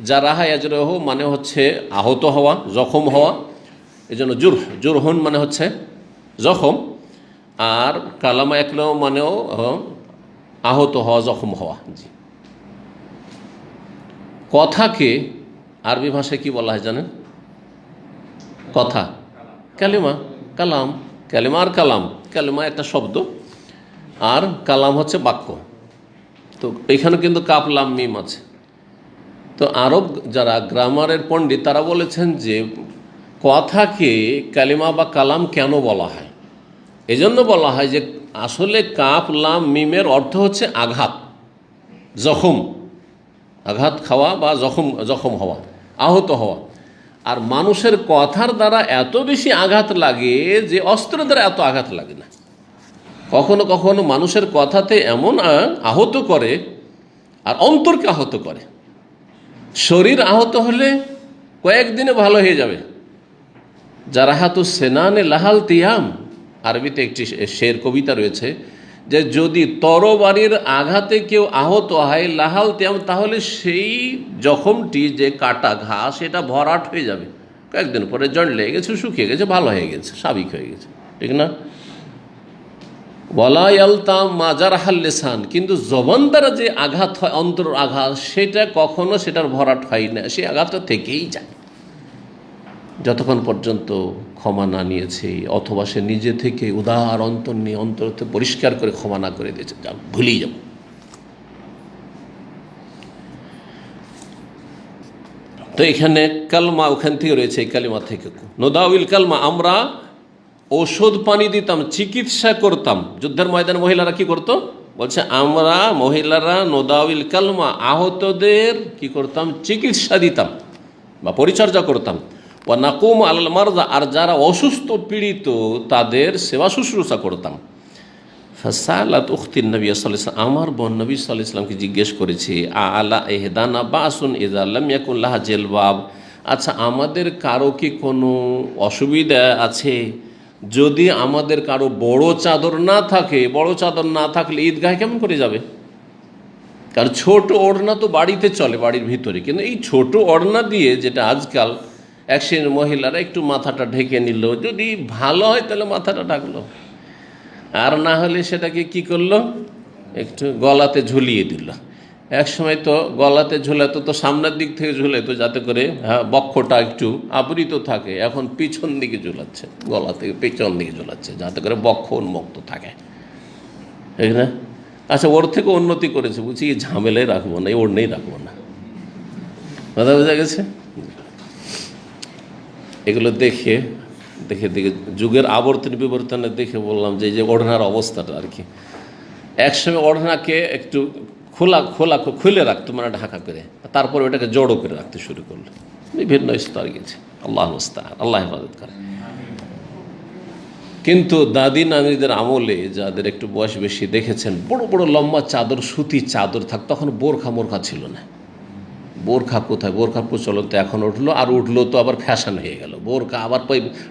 [SPEAKER 1] জারাহা ইয়াজরাহু মানে হচ্ছে আহত হওয়া, জখম হওয়া, এই জন্য জুরহুন মানে হচ্ছে জখম, আর কালামা একলাম মানেও আহত হওয়া, জখম হওয়া। জি, কথাকে আরবি ভাষায় কি বলা হয় জানেন? কথা, কালিমা, কালাম, কালিমা আর কালাম, কালিমা একটা শব্দ আর কালাম হচ্ছে বাক্য। তো এখানে কিন্তু কাফ লাম মিম আছে। তো আরব যারা গ্রামারের পণ্ডিত তারা বলেছেন যে কথাকে কালিমা বা কালাম কেন বলা হয়, এজন্য বলা হয় যে আসলে কাফ লাম মিমের অর্থ হচ্ছে আঘাত, জখম, আঘাত খাওয়া বা জখম হওয়া, আহত হওয়া। আর মানুষের কথার দ্বারা এত বেশি আঘাত লাগে যে অস্ত্রের দ্বারা এত আঘাত লাগে না। কখনো কখনো মানুষের কথাতে এমন আহত করে আর অন্তরকে আহত করে। শরীর আহত হলে কয়েকদিনে ভালো হয়ে যাবে। জারাহাতু সেনানে লাহাল তিয়াম, আরবিতে একটি শের কবিতা রয়েছে যে যদি তরবারির আঘাতে কেউ আহত হয় লাহাল তিয়াম, তাহলে সেই জখমটি যে কাটা ঘা সেটা ভরাট হয়ে যাবে। কয়েকদিন পরে জড় লেগে গেছে, শুকিয়ে গেছে, ভালো হয়ে গেছে, স্বাভাবিক হয়ে গেছে, ঠিক না? ওয়ালা ইয়ালতাম মাজার হাল্লেসান, কিন্তু জবান দ্বারা যে আঘাত হয়, অন্তর আঘাত, সেটা কখনো সেটার ভরাট হয় না, সেই আঘাতটা থেকেই যায় যতক্ষণ পর্যন্ত ক্ষমা না নিয়েছে অথবা সে নিজে থেকে উদার অন্তর নিয়ে অন্তরতে পরিষ্কার করে ক্ষমা না করে দিয়েছে, যা ভুলেই যাব। তো এখানে কালমা ওখান থেকে রয়েছে, এই কালিমা থেকে নোদাউল কালমা, আমরা ঔষধ পানি দিতাম, চিকিৎসা করতাম। যুদ্ধের ময়দানে মহিলারা কি করত? বলছে আমরা মহিলারা নোদাউল কালমা, আহতদের কি করতাম? চিকিৎসা দিতাম বা পরিচর্যা করতাম। ওয়া নাকুম আল মারদা, আর যারা অসুস্থ পীড়িত তাদের সেবা শুশ্রূষা করতাম। ফাসালাত উখতিন নবী সাল্লাল্লাহু আলাইহি ওয়াসাল্লাম, আমার বোন নবী সাল্লাল্লাহু আলাইহি ওয়াসাল্লামকে জিজ্ঞেস করেছে, আলা ইহদানা বাসুন ইযা লাম ইয়াকুন লাহা জিলবাব, আচ্ছা আমাদের কারো কি কোনো অসুবিধা আছে যদি আমাদের কারো বড় চাদর না থাকে? বড় চাদর না থাকলে ঈদগাহে কেমন করে যাবে? কারণ ছোট ওড়না তো বাড়িতে চলে, বাড়ির ভিতরে, কিন্তু এই ছোট ওড়না দিয়ে, যেটা আজকাল এক শ্রেণীর মহিলারা একটু মাথাটা ঢেকে নিল, যদি ভালো হয় তাহলে মাথাটা ঢাকলো, আর না হলে সেটাকে কি করলো? একটু গলাতে ঝুলিয়ে দিল। এক সময় তো গলাতে ঝুলাতো, তো সামনের দিক থেকে ঝুলাতো যাতে করে বক্ষটা একটু আবৃত থাকে, এখন পিছন দিকে ঝুলাচ্ছে, গলা থেকে পিছন দিকে ঝুলাচ্ছে যাতে করে বক্ষ উন্মুক্ত থাকে, ঠিক না? আচ্ছা, ওর থেকে উন্নতি করেছে, বলছি এই ঝামেলায় রাখবো না, এই ওড়নেই রাখবো না। কথা বোঝা গেছে? এগুলো দেখে দেখে দেখে যুগের আবর্তন বিবর্তনে দেখে বললাম যে এই যে ওড়নার অবস্থাটা আর কি। একসময় ওড়নাকে একটু খুলে রাখতো, মানে ঢাকা করে, তারপরে ওটাকে জড়ো করে রাখতে শুরু করলো। বিভিন্ন স্তর গেছে, আল্লাহ মুস্তাআন, আল্লাহ হেফাজত করে। কিন্তু দাদি নানিদের আমলে যাদের একটু বয়স বেশি দেখেছেন, বড় বড় লম্বা চাদর, সুতি চাদর থাকতো। তখন বোরখা ছিল না। বোরখা কোথায়? বোরখার প্রচলন তো এখন উঠলো, আর উঠলো তো আবার ফ্যাশন হয়ে গেল। বোরখা আবার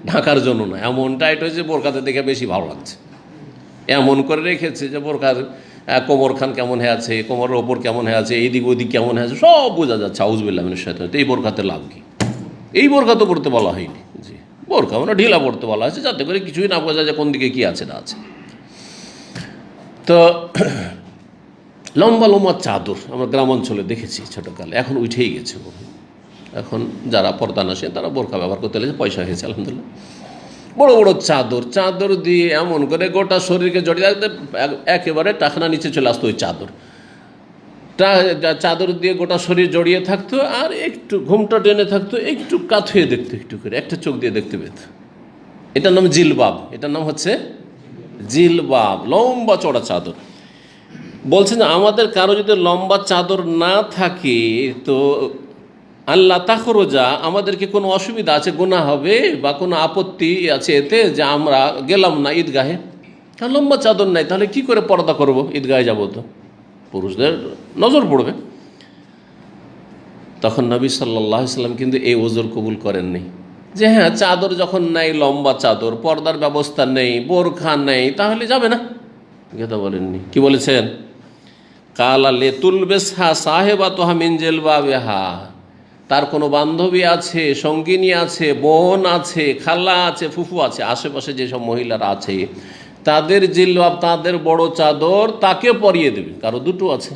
[SPEAKER 1] ঢাকার জন্য না, এমন টাইট হয়েছে বোরখাতে দেখে বেশি ভালো লাগছে, এমন করে রেখেছে যে বোরখার কোমরখান কেমন হয়ে আছে, কোমরের ওপর কেমন হয়ে আছে, এইদিক ওদিক কেমন হয়ে আছে, সব বোঝা যাচ্ছে। আউযুবিল্লাহি মিনাশ শাইতানির রাজিম। এই বোরখাতে লাভ কি? এই বোরখা তো পড়তে বলা হয়নি। জি, বোরখা মানে ঢিলা পড়তে বলা হয়েছে যাতে করে কিছুই না বোঝা যায় কোন দিকে কি আছে না আছে। তো লম্বা লম্বা চাদর আমরা গ্রাম অঞ্চলে দেখেছি ছোটোকালে, এখন উঠেই গেছে। এখন যারা পর্দা নাসেন তারা বোরখা ব্যবহার করতে লেগেছে, পয়সা হয়েছে আলহামদুলিল্লাহ। বড় বড় চাদর দিয়ে এমন করে গোটা শরীরকে জড়িয়ে রাখতে, একেবারে টাকনা নিচে চলে আসতো ওই চাদর দিয়ে গোটা শরীর জড়িয়ে থাকতো, আর একটু ঘুমটা টেনে থাকতো, একটু কাত হয়ে দেখতো, একটু করে একটা চোখ দিয়ে দেখতে পেত। এটার নাম জিলবাব, এটার নাম হচ্ছে জিলবাব, লম্বা চড়া চাদর। বলছেন আমাদের কারো যদি লম্বা চাদর না থাকে তো আল্লাহ তাখরোজা, আমাদেরকে কোনো অসুবিধা আছে, গুনাহ হবে বা কোনো আপত্তি আছে এতে যে আমরা গেলাম না ঈদগাহে? কারণ লম্বা চাদর নাই, তাহলে কি করে পর্দা করব? ঈদগাহে যাব তো পুরুষদের নজর পড়বে। তখন নবী সাল্লাল্লাহু আলাইহি সাল্লাম কিন্তু এই ওজর কবুল করেননি যে হ্যাঁ, চাদর যখন নাই, লম্বা চাদর, পর্দার ব্যবস্থা নেই, বোরখা নেই, তাহলে যাবে না। কথা বলেননি, কি বলেছেন? কালা লেতুল বেসহা সাহেবাতুহা মিন জিলবাবিহা, তার কোনো বান্ধবী আছে, সঙ্গিনী আছে, বোন আছে, খালা আছে, ফুফু আছে, আশেপাশে যেসব মহিলারা আছে তাদের জিলবাব, তাদের বড় চাদর তাকে পরিয়ে দেবে। কারো দুটো আছে,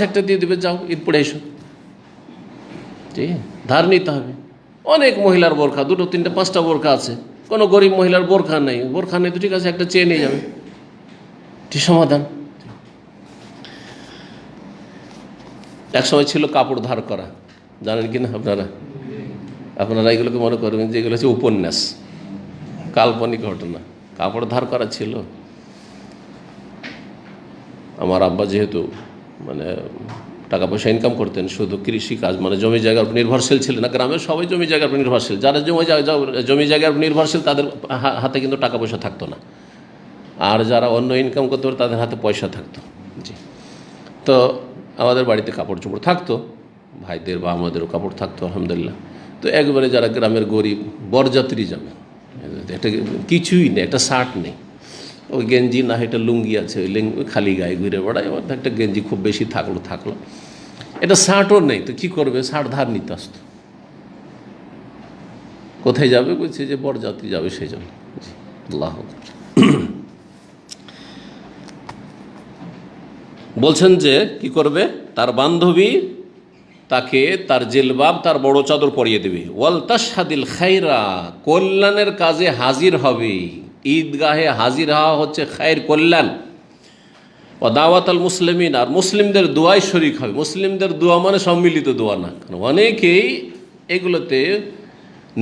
[SPEAKER 1] একটা দিয়ে দেবে, যাও ঈদ পড়ে এসো। ঠিক, ধার নিতে হবে। অনেক মহিলার বোরখা, 2, 3, 5টা বোরখা আছে, কোনো গরিব মহিলার বোরখা নেই তো ঠিক আছে, একটা চেয়ে নিয়ে যাবে, ঠিক সমাধান। এক সময় ছিল কাপড় ধার করা, জানেন কি না আপনারা এগুলোকে মনে করবেন যে এগুলো হচ্ছে উপন্যাস, কাল্পনিক ঘটনা। কাপড় ধার করা ছিল। আমার আব্বা যেহেতু মানে টাকা পয়সা ইনকাম করতেন, শুধু কৃষি কাজ মানে জমি জায়গার উপর নির্ভরশীল ছিলেন না। গ্রামের সবাই জমি জায়গার উপর নির্ভরশীল, যারা জমি জায়গার উপর নির্ভরশীল তাদের হাতে কিন্তু টাকা পয়সা থাকতো না, আর যারা অন্য ইনকাম করতে পারে তাদের হাতে পয়সা থাকতো। জি, তো আমাদের বাড়িতে কাপড় চোপড় থাকতো, ভাইদের বা আমাদেরও কাপড় থাকতো আলহামদুলিল্লাহ। তো একবারে যারা গ্রামের গরিব বরযাত্রী যাবে, একটা কিছুই নেই, একটা শার্ট নেই, ওই গেঞ্জি না একটা লুঙ্গি আছে, ওই খালি গায়ে ঘুরে বেড়ায়, এবার একটা গেঞ্জি খুব বেশি থাকলো, এটা শার্টও নেই, তো কী করবে, শার্ট ধার নিতে আসতো। কোথায় যাবে, বলছে যে বরযাত্রী যাবে সেই জন্য। আল্লাহ বলছেন যে কি করবে, তার বান্ধবী তাকে তার জিলবাব, তার বড় চাদর পরিয়ে দেবে। ওয়াল তাশহাদিল খায়রা, কল্যাণের কাজে হাজির হবে। ঈদগাহে হাজির হওয়া হচ্ছে খায়ের, কল্যাণ। ও দাওয়াত আল মুসলিমিন, আর মুসলিমদের দোয়ায় শরিক হবে। মুসলিমদের দোয়া মানে সম্মিলিত দোয়া না, কারণ অনেকেই এগুলোতে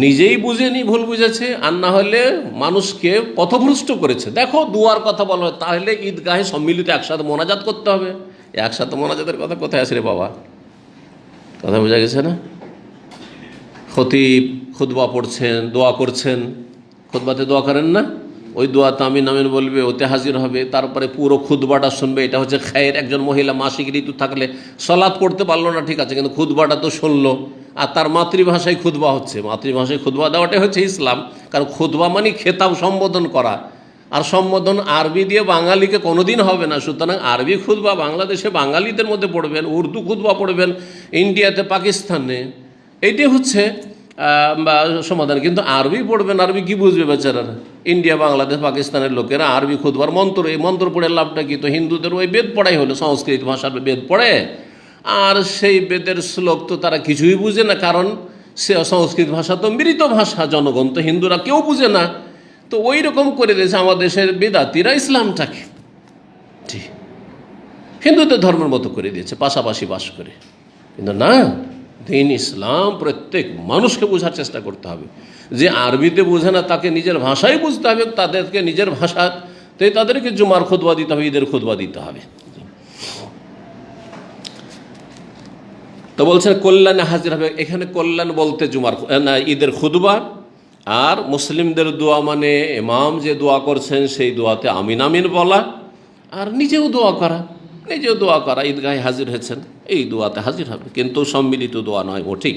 [SPEAKER 1] নিজেই বুঝেনি, ভুল বুঝেছে, আর না হলে মানুষকে পথভ্রষ্ট করেছে। দেখো দুয়ার কথা বলা হয়, তাহলে ঈদগাহে সম্মিলিত একসাথে মোনাজাত করতে হবে। একসাথে মোনাজাতের কথা কোথায় আসে রে বাবা, কথা বোঝা গেছে না? খতিব খুতবা পড়ছেন, দোয়া করছেন, খুতবাতে দোয়া করেন না, ওই দোয়াতে আমিন আমিন বলবে, ওতে হাজির হবে, তারপরে পুরো খুতবাটা শুনবে। এটা হচ্ছে খায়ের। একজন মহিলা মাসিক ঋতু থাকলে সালাত পড়তে পারলো না, ঠিক আছে, কিন্তু খুতবাটা তো শুনলো, আর তার মাতৃভাষায় খুতবা হচ্ছে। মাতৃভাষায় খুতবা দেওয়াটাই হচ্ছে ইসলাম, কারণ খুতবা মানে খেতাব, সম্বোধন করা, আর সম্বোধন আরবি দিয়ে বাঙালিকে কোনোদিন হবে না। সুতরাং আরবি খুতবা বাংলাদেশে বাঙালিদের মধ্যে পড়বেন, উর্দু খুতবা পড়বেন ইন্ডিয়াতে, পাকিস্তানে, এইটাই হচ্ছে সমাধান। কিন্তু আরবি পড়বেন, আরবি কি বুঝবে বেচারারা? ইন্ডিয়া, বাংলাদেশ, পাকিস্তানের লোকেরা আরবি খুতবার মন্ত্র, এই মন্ত্র পড়ে লাভটা কি? তো হিন্দুদের ওই বেদ পড়াই হলো, সংস্কৃত ভাষার বেদ পড়ে, আর সেই বেদের শ্লোক তো তারা কিছুই বুঝে না, কারণ সে সংস্কৃত ভাষা তো মৃত ভাষা, জনগণ তো হিন্দুরা কেউ বুঝে না। তো ওই রকম করে দিয়েছে আমাদের দেশের বেদাতিরা ইসলামটাকে, জি, হিন্দুদের ধর্মের মতো করে দিয়েছে, পাশাপাশি বাস করে। কিন্তু না, দিন ইসলাম প্রত্যেক মানুষকে বোঝার চেষ্টা করতে হবে। যে আরবিতে বোঝে না তাকে নিজের ভাষাই বুঝতে হবে, তাদেরকে নিজের ভাষাতে তাদেরকে জুমার খুতবা দিতে হবে, ঈদের খুতবা দিতে হবে। তো বলছেন কল্যাণে হাজির হবে। এখানে কল্যাণ বলতে জুমার না ঈদের খুতবা, আর মুসলিমদের দোয়া মানে ইমাম যে দোয়া করছেন সেই দোয়াতে আমিন আমিন বলা, আর নিজেও দোয়া করা। ঈদগাহে হাজির হয়েছেন, এই দোয়াতে হাজির হবে, কিন্তু সম্মিলিত দোয়া নয় মোটেই।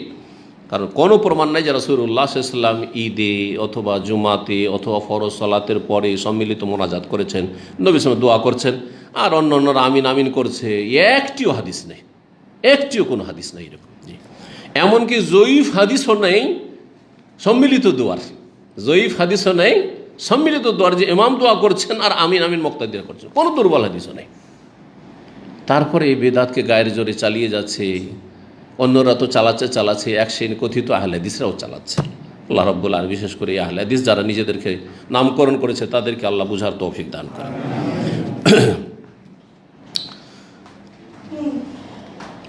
[SPEAKER 1] কারণ কোনো প্রমাণ নাই যে রাসূলুল্লাহ সাল্লাল্লাহু আলাইহি ওয়াসাল্লাম ঈদে অথবা জুমাতে অথবা ফরজ সালাতের পরে সম্মিলিত মোনাজাত করেছেন, নবী সাল্লাল্লাহু আলাইহি ওয়াসাল্লাম দোয়া করছেন, আর অন্যান্যরা আমিন আমিন করছে। একটিও হাদিস নেই, একটিও কোনো হাদিস নেই এরকম। জি, এমনকি জয়ীফ হাদিসও নেই সম্মিলিত দোয়ার, জয়ীফ হাদিসও নেই সম্মিলিত দোয়ার, যে ইমাম দোয়া করছেন আর আমিন আমিন মুক্তাদিরা করছেন, কোনো দুর্বল হাদিসও নেই। তারপরে এই বেদাতকে গায়ের জোরে চালিয়ে যাচ্ছে, অন্যরা তো চালাচ্ছে, এক শ্রেণী কথিত আহলে হাদিসরাও চালাচ্ছে। আল্লাহ রাব্বুল আলামিন বিশেষ করে আহলে হাদিস যারা নিজেদেরকে নামকরণ করেছে তাদেরকে আল্লাহ বুঝার তৌফিক দান করেন।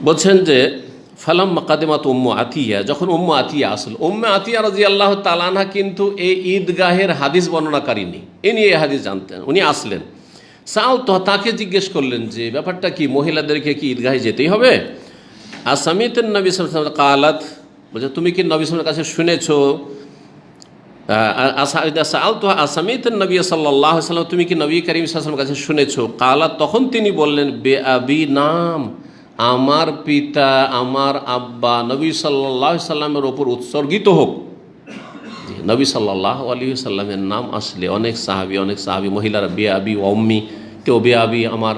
[SPEAKER 1] বলছেন যে ফালাম্মা কাদিমাত উম্মু আতিয়া, যখন উম্মু আতিয়া আসল, উম্মু আতিয়া রাদিয়াল্লাহু তাআলা আনহা কিন্তু এই ঈদগাহের হাদিস বর্ণনাকারিনী, ইনি এই হাদিস জানতেন, উনি আসলেন। সাল তো তাকে জিজ্ঞেস করলেন যে ব্যাপারটা কি, মহিলাদেরকে কি ঈদগাহে যেতেই হবে? আসামিতেন নবী সাল্লাল্লাহু আলাইহি ওয়াসাল্লাম কালাত, বলছে তুমি কি নবী সাল্লাল্লাহু আলাইহি ওয়াসাল্লামের কাছে শুনেছো? সাল তো আসামিতেন নবী সাল্লাল্লাহু আলাইহি ওয়াসাল্লাম, তুমি কি নবী করিম সাল্লাল্লাহু আলাইহি ওয়াসাল্লামের কাছে শুনেছো? কালাত, তখন তিনি বললেন, বে আবি নাম, আমার পিতা, আমার আব্বা নবী সাল্লাল্লাহু আলাইহি ওয়াসাল্লামের ওপর উৎসর্গিত হোক। নবী সাল্লাল্লাহু আলাইহি ওয়াসাল্লামের নাম আসলে অনেক সাহাবী মহিলারা বে আবি উম্মি, কেউ বে আবি আমার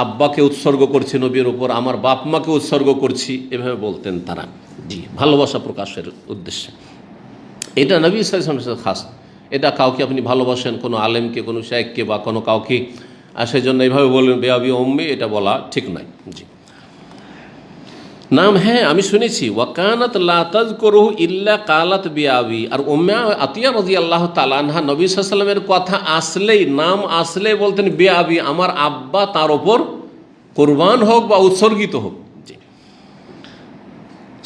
[SPEAKER 1] আব্বাকে উৎসর্গ করছি নবীর ওপর, আমার বাপ মাকে উৎসর্গ করছি, এভাবে বলতেন তারা। জি, ভালোবাসা প্রকাশের উদ্দেশ্যে। এটা নবী সাল্লাল্লাহু আলাইহি ওয়াসাল্লাম খাস, এটা কাউকে আপনি ভালোবাসেন, কোনো আলেমকে, কোনো শাইখকে বা কোনো কাউকে, আর সেই জন্য এইভাবে বললেন বে আবি উম্মি, এটা বলা ঠিক নয়। জি, নাম, হ্যাঁ আমি শুনেছি। ওয়াকানাত লা তাযকুরুহু ইল্লা কালাত বিআবি। আর উম্মে আতিয়া রাদিয়াল্লাহু তাআলা আনহা নবী সাল্লাল্লাহু আলাইহি ওয়াসাল্লামের কথা আসলেই, নাম আসলেই বলতেন বিআবি, আমার আব্বা তার ওপর কুরবান হোক বা উৎসর্গিত হোক।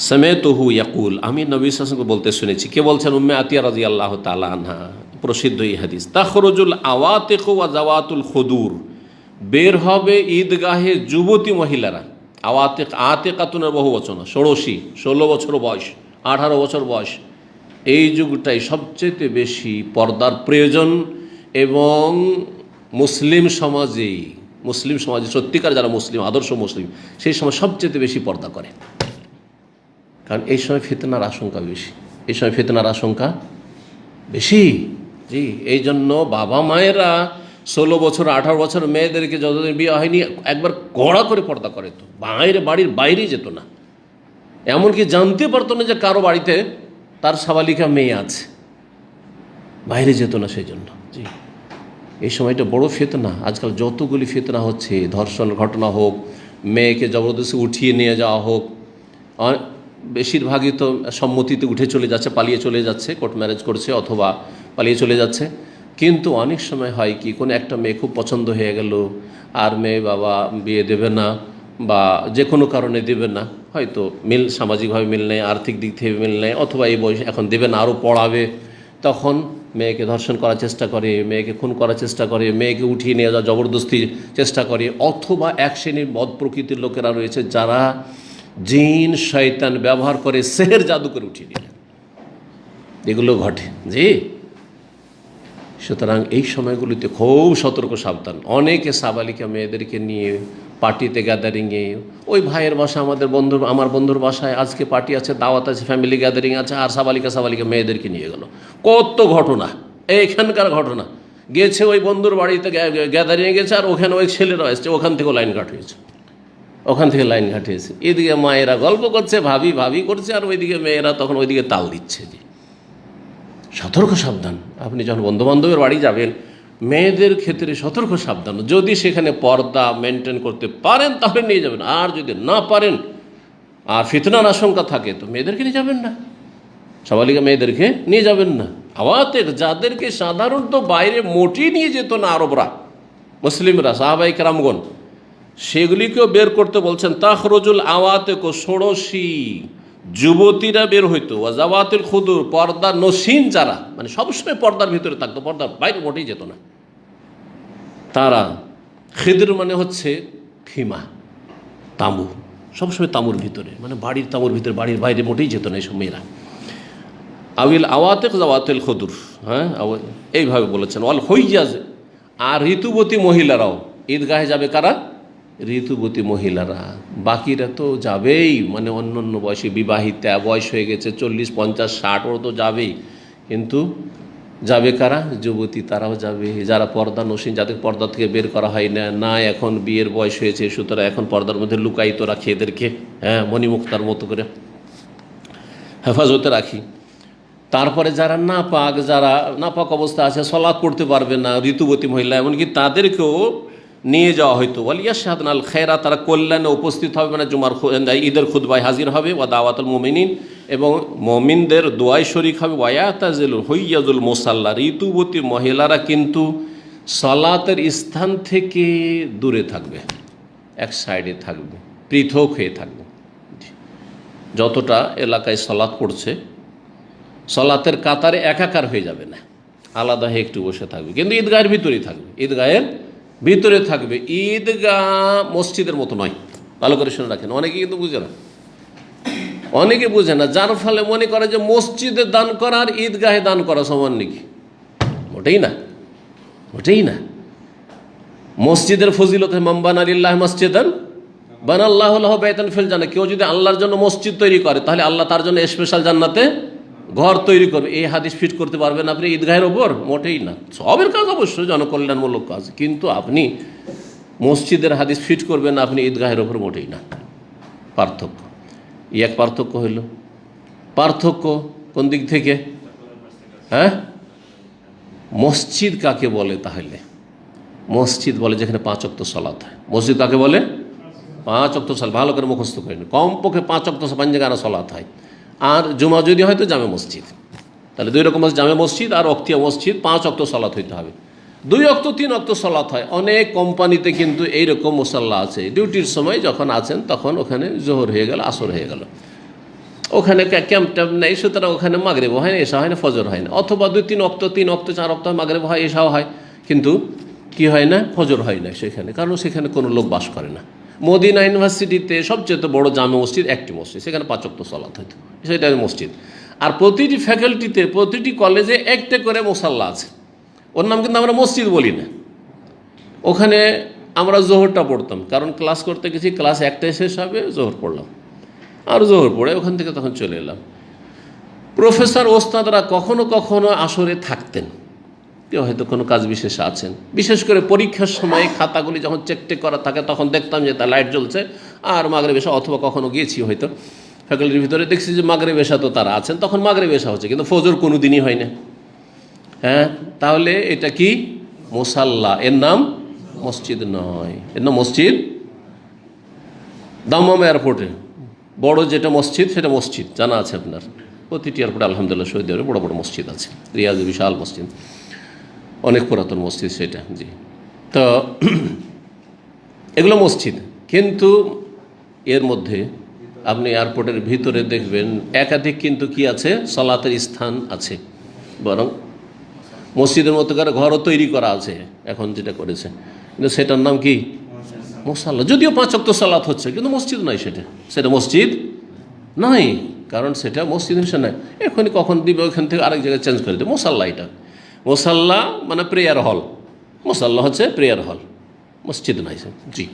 [SPEAKER 1] সামিতুহু ইয়াকুল, আমি নবী সাল্লাল্লাহু আলাইহি ওয়াসাল্লামকে বলতে শুনেছি। কে বলছেন? উম্মে আতিয়া রাদিয়াল্লাহু তাআলা আনহা, প্রসিদ্ধ এই হাদিস। তাখরুজুল আওয়াতিকু ওয়া যাওয়াতুল খুদুর, বের হবে ঈদগাহে যুবতী মহিলারা। আওয়াতিক, আতিকাতুনের বহু বচন, ষোড়শী, 16 বছর বয়স, 18 বছর বয়স, এই যুগটাই সবচেয়ে বেশি পর্দার প্রয়োজন। এবং মুসলিম সমাজে সত্যিকার যারা মুসলিম, আদর্শ মুসলিম, সেই সময় সবচেয়ে বেশি পর্দা করে। কারণ এই সময় ফিতনার আশঙ্কা বেশি, এই সময় ফিতনার আশঙ্কা বেশি। জি, এই জন্য বাবা মায়েরা 16 বছর 18 বছর মেয়েদেরকে যতদিন বিয়ে হয়নি একবার কড়া করে পর্দা করে, তো বাড়ির বাইরে যেত না, এমনকি জানতে পারতো না যে কারো বাড়িতে তার সাবালিকা মেয়ে আছে, বাইরে যেত না সেই জন্য। জি, এই সময়টা বড় ফিতনা। আজকাল যতগুলি ফিতনা হচ্ছে, ধর্ষণ ঘটনা হোক, মেয়েকে জবরদস্তি উঠিয়ে নিয়ে যাওয়া হোক, বেশিরভাগই তো সম্মতিতে উঠে চলে যাচ্ছে, পালিয়ে চলে যাচ্ছে, কোর্ট ম্যারেজ করছে অথবা পালিয়ে চলে যাচ্ছে। কিন্তু অনেক সময় হয় কি, কোনো একটা মেয়ে খুব পছন্দ হয়ে গেল, আর মেয়ে বাবা বিয়ে দেবে না বা যে কোনো কারণে দেবে না, হয়তো সামাজিকভাবে মিল নেই, আর্থিক দিক থেকে মিল নেই, অথবা এই বয়স এখন দেবে না, আরও পড়াবে, তখন মেয়েকে ধর্ষণ করার চেষ্টা করে, মেয়েকে খুন করার চেষ্টা করে, মেয়েকে উঠিয়ে নিয়ে যাওয়া জবরদস্তি চেষ্টা করে। অথবা এক শ্রেণীর বদ প্রকৃতির লোকেরা রয়েছে যারা জিন শয়তান ব্যবহার করে সেহের জাদু করে উঠিয়ে নিলেন, এগুলো ঘটে। জি, সুতরাং এই সময়গুলিতে খুব সতর্ক সাবধান। অনেকে সাবালিকা মেয়েদেরকে নিয়ে পার্টিতে, গ্যাদারিংয়ে, ওই ভাইয়ের বাসায়, আমার বন্ধুর বাসায় আজকে পার্টি আছে, দাওয়াত আছে, ফ্যামিলি গ্যাদারিং আছে, আর সাবালিকা মেয়েদেরকে নিয়ে গেল। কত ঘটনা, এইখানকার ঘটনা। গেছে ওই বন্ধুর বাড়িতে গ্যাদারিংয়ে গেছে, আর ওখানে ওই ছেলেরা এসছে, ওখান থেকেও লাইন লাইন ঘাটিয়েছে। এদিকে মায়েরা গল্প করছে, ভাবি করছে, আর ওইদিকে মেয়েরা তখন ওইদিকে তাল দিচ্ছে। যে সতর্ক সাবধান, আপনি যখন বন্ধুবান্ধবের বাড়ি যাবেন, মেয়েদের ক্ষেত্রে সতর্ক সাবধান। যদি সেখানে পর্দা মেনটেন করতে পারেন তাহলে নিয়ে যাবেন, আর যদি না পারেন আর ফিতনার আশঙ্কা থাকে তো মেয়েদেরকে নিয়ে যাবেন না, সাবালিকা মেয়েদেরকে নিয়ে যাবেন না। আওয়াতেক, যাদেরকে সাধারণত বাইরে মোটেই নিয়ে যেত না আরবরা, মুসলিমরা, সাহাবায়ে কেরামগণ, সেগুলিকেও বের করতে বলছেন। তাখরুজুল আওয়াতেক, ষোড়শী যুবতীরা বের হইতো, ওয়াজাওয়াতুল খুদুর, পর্দা নসীন যারা, মানে সবসময় পর্দার ভিতরে থাকতো, পর্দার বাইরে মোটেই যেত না তারা। খিদর মানে হচ্ছে ফিমা, তাঁবু, সবসময় তাঁবুর ভিতরে, মানে বাড়ির তাঁবুর ভিতরে, বাড়ির বাইরে মোটেই যেত না এইসব মেয়েরা। আউল আওয়াতেক জাওয়াতুল খুদুর, হ্যাঁ এইভাবে বলেছেন। অল হইয়াজ, আর ঋতুবতী মহিলারাও ঈদগাহে যাবে। কারা? ঋতুবতী মহিলারা। বাকিরা তো যাবেই, মানে অন্য বয়সে বিবাহিতা, বয়স হয়ে গেছে 40, 50, 60, ওরা তো যাবেই। কিন্তু যাবে কারা? যুবতী, তারাও যাবে। যারা পর্দা নসীন, যাদের পর্দা থেকে বের করা হয় না, এখন বিয়ের বয়স হয়েছে, সুতরাং এখন পর্দার মধ্যে লুকায়িত রাখি এদেরকে, হ্যাঁ মণিমুক্তার মতো করে হেফাজতে রাখি। তারপরে যারা নাপাক অবস্থা আছে, সলাৎ পড়তে পারবে না, ঋতুবতী মহিলা, এমনকি তাদেরকেও নিয়ে যাওয়া হয়তো। ওয়ালিয়া শাহাদান আল খায়রা, তারা কল্যাণে উপস্থিত হবে, মানে ঈদের খুতবায় হাজির হবে। ওয়া দাওয়াতুল মুমিনিন, এবং মুমিনদের দোয়ায় শরীক হবে। ওয়ায়াতাজিল হুইয়াজুল মুসাল্লা, ঋতুবতী মহিলারা কিন্তু সালাতের স্থান থেকে দূরে থাকবে, এক সাইডে থাকবে, পৃথক হয়ে থাকবে। যতটা এলাকায় সালাত পড়ছে, সালাতের কাতারে একাকার হয়ে যাবে না, আলাদা হয়ে একটু বসে থাকবে, কিন্তু ঈদগাহের ভিতরেই থাকবে, ঈদগাহের ভিতরে থাকবে। ঈদগাহ মসজিদের মতো নয়, ভালো করে শুনে রাখেন। অনেকে কিন্তু বুঝে না, যার ফলে মনে করে যে মসজিদে দান করা আর ঈদগাহে দান করা সমান নাকি। মোটেই না। মসজিদের ফজিলত, মাম্বানা লিল্লাহ মসজিদান বানাল্লাহু লাহু বাইতান ফিল জান্নাহ, কেউ যদি আল্লাহর জন্য মসজিদ তৈরি করে তাহলে আল্লাহ তার জন্য স্পেশাল জান্নাতে ঘর তৈরি করবে। এই হাদিস ফিট করতে পারবেন আপনি ঈদগাহের ওপর? মোটেই না। সবের কাজ অবশ্যই জনকল্যাণমূলক কাজ, কিন্তু আপনি মসজিদের হাদিস ফিট করবেন আপনি ঈদগাহের ওপর? মোটেই না। পার্থক্য, এক পার্থক্য হইল। পার্থক্য কোন দিক থেকে? হ্যাঁ, মসজিদ কাকে বলে? তাহলে মসজিদ বলে যেখানে 5 ওয়াক্ত সালাত হয়। মসজিদ কাকে বলে? 5 ওয়াক্ত সালাত ভালো করে মুখস্থ করে নিন, কমপক্ষে 5 ওয়াক্ত 5 জায়গায় সালাত হয়। আর জুমা যদি হয় তো জামে মসজিদ, তাহলে 2 রকম জামে মসজিদ আর অক্তিয়া মসজিদ, 5 ওয়াক্ত সালাত হইতে হবে। 2 ওয়াক্ত 3 ওয়াক্ত সালাত হয়। অনেক কোম্পানিতে কিন্তু এইরকম মুসাল্লা আছে, ডিউটির সময় যখন আছেন তখন ওখানে জোহর হয়ে গেল, আসর হয়ে গেল, ওখানে ক্যাম্প ট্যাম্প নেই, সুতরাং ওখানে মাগরিব হয় না, এশা হয় না, ফজর হয় না। অথবা 2-3 ওয়াক্ত 3 ওয়াক্ত 4 ওয়াক্ত মাগরিব হয়, এশাও হয়, কিন্তু কি হয় না, ফজর হয় না সেখানে, কারণ সেখানে কোনো লোক বাস করে না। মদিনা ইউনিভার্সিটিতে সবচেয়ে বড় জামে মসজিদ একটি মসজিদ, সেখানে 5 ওয়াক্ত সালাত হইতো, সেটাই মসজিদ। আর প্রতিটি ফ্যাকাল্টিতে, প্রতিটি কলেজে একটা করে মুসাল্লা আছে, ওর নাম কিন্তু আমরা মসজিদ বলি না। ওখানে আমরা জোহরটা পড়তাম, কারণ ক্লাস করতে গেছি, ক্লাস 1টায় শেষ হবে, জোহর পড়লাম, আর জোহর পড়ে ওখান থেকে তখন চলে এলাম। প্রফেসর ওস্তাদরা কখনো কখনো আসরে থাকতেন, কেউ হয়তো কোনো কাজ বিশেষ আছেন, বিশেষ করে পরীক্ষার সময় খাতাগুলি যখন চেক করা থাকে তখন দেখতাম যে তার লাইট জ্বলছে আর মাগরিব এশা, অথবা কখনো গিয়েছি হয়তো ফ্যাকাল্টির ভিতরে, দেখছি যে মাগরিব এশা তো তারা আছেন, তখন মাগরিব এশা হচ্ছে, কিন্তু ফজর কোনো দিনই হয় না। হ্যাঁ, তাহলে এটা কি মুসাল্লা, এর নাম মসজিদ নয়, এর নাম মসজিদ। দাম্মাম এয়ারপোর্টে বড় যেটা মসজিদ সেটা মসজিদ জানা আছে আপনার, প্রতিটি এয়ারপোর্টে আলহামদুলিল্লাহ সৌদি আরবে বড় বড় মসজিদ আছে, রিয়াজে বিশাল মসজিদ, অনেক পুরাতন মসজিদ সেটা। জি, তো এগুলো মসজিদ, কিন্তু এর মধ্যে আপনি এয়ারপোর্টের ভিতরে দেখবেন একাধিক কিন্তু কি আছে, সালাতের স্থান আছে, বরং মসজিদের মতো করে ঘরও তৈরি করা আছে এখন যেটা করেছে, কিন্তু সেটার নাম কি মুসাল্লা। যদিও 5 ওয়াক্ত সালাত হচ্ছে, কিন্তু মসজিদ নয়, সেটা মসজিদ নয়, কারণ সেটা মসজিদ হিসেবে নয়। এখনই কখন দিবে ওইখান থেকে আরেক জায়গায় চেঞ্জ করে দেবে। মুসাল্লা, এটা মুসাল্লা মানে প্রেয়ার হল, মুসাল্লা হচ্ছে প্রেয়ার হল, মসজিদ নয়। জি,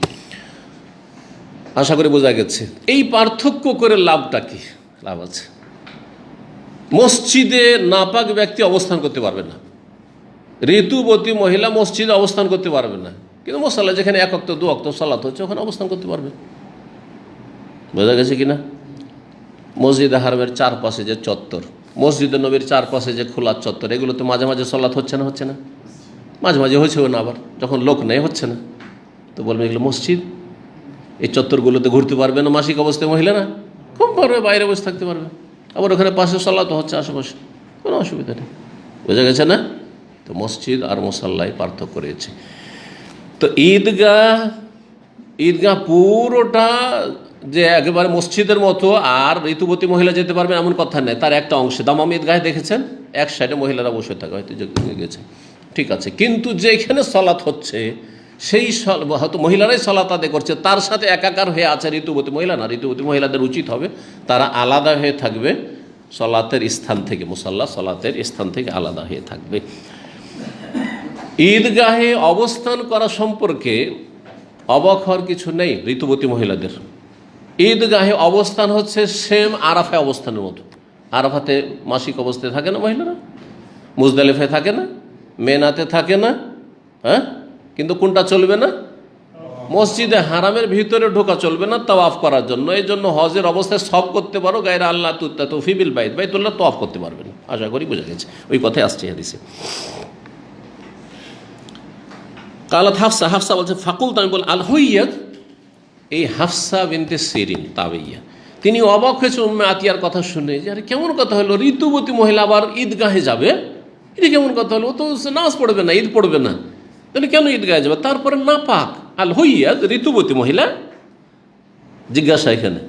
[SPEAKER 1] আশা করি বোঝা গেছে। এই পার্থক্য করে লাভটা কি? লাভ আছে। মসজিদে নাপাক ব্যক্তি অবস্থান করতে পারবে না, ঋতুবতী মহিলা মসজিদে অবস্থান করতে পারবে না, কিন্তু মুসাল্লা যেখানে 1 ওয়াক্ত 2 ওয়াক্ত সালাত হচ্ছে ওখানে অবস্থান করতে পারবে। বোঝা গেছে কিনা? মসজিদে হারামের চারপাশে যে চত্বর, মসজিদে নবীর চারপাশে যে খোলা চত্বর, এগুলোতে মাঝে মাঝে সালাত হচ্ছে না? হচ্ছে না, মাঝে মাঝে হয়েছেও না, আবার যখন লোক নেই হচ্ছে না, তো বলবে এগুলো মসজিদ। এই চত্বরগুলোতে ঘুরতে পারবে না মাসিক অবস্থায় মহিলারা, খুব পারবে, বাইরে বসে থাকতে পারবে, আবার ওখানে পাশে সালাত হচ্ছে আশেপাশে, কোনো অসুবিধা নেই। বোঝা গেছে না? তো মসজিদ আর মুসাল্লায় পার্থক্য রয়েছে। তো ঈদগাহ পুরোটা যে একেবারে মসজিদের মতো আর ঋতুবতী মহিলা যেতে পারবে এমন কথা নেই, তার একটা অংশে। দামাম ঈদগাহে দেখেছেন এক সাইডে মহিলারা বসে থাকে, হয়তো গেছে, ঠিক আছে, কিন্তু যেখানে সালাত হচ্ছে সেই হয়তো মহিলারাই সালাত আদায় করছে, তার সাথে একাকার হয়ে আছে ঋতুবতী মহিলা না। ঋতুবতী মহিলাদের উচিত হবে তারা আলাদা হয়ে থাকবে সালাতের স্থান থেকে, মুসাল্লা সালাতের স্থান থেকে আলাদা হয়ে থাকবে। ঈদগাহে অবস্থান করা সম্পর্কে অবাক হওয়ার কিছু নেই ঋতুবতী মহিলাদের। ঈদগাহে অবস্থান হচ্ছে সেম আরাফায় অবস্থানের মতো। আরাফাতে মাসিক অবস্থায় থাকে না মহিলারা, মুজদালিফায় থাকে না, মেনাতে থাকে না, হ্যাঁ, কিন্তু কোনটা চলবে না? মসজিদে হারামের ভিতরে ঢোকা চলবে না তাওয়াফ করার জন্য। এই জন্য হজের অবস্থায় সব করতে পারো, গায়রা আল্লাহ তুফিবিল বাইতুল্লাহ তাওয়াফ করতে পারবে না। আশা করি বোঝা গেছে, ওই কথাই আসছে হাদিসে। কালাত হাফসা, হাফসা বলছে ফাকুল, আমি বল আল হুইয়াত, এই হাফসা বিনতে সিরিন তাবেইয়া, তিনি অবাক হয়েছে উম্মে আতিয়ার কথা শুনে, যে আরে কেমন কথা হলো, ঋতুবতী মহিলা আবার ঈদগাহে যাবে, এটা কেমন কথা হলো, ও তো নামাজ পড়বে না, ঈদ পড়বে না, তাহলে কেন ঈদগাহে যাবে? তারপরে নাপাক, আল হুইয়াত ঋতুবতী মহিলা। জিজ্ঞাসা এখানে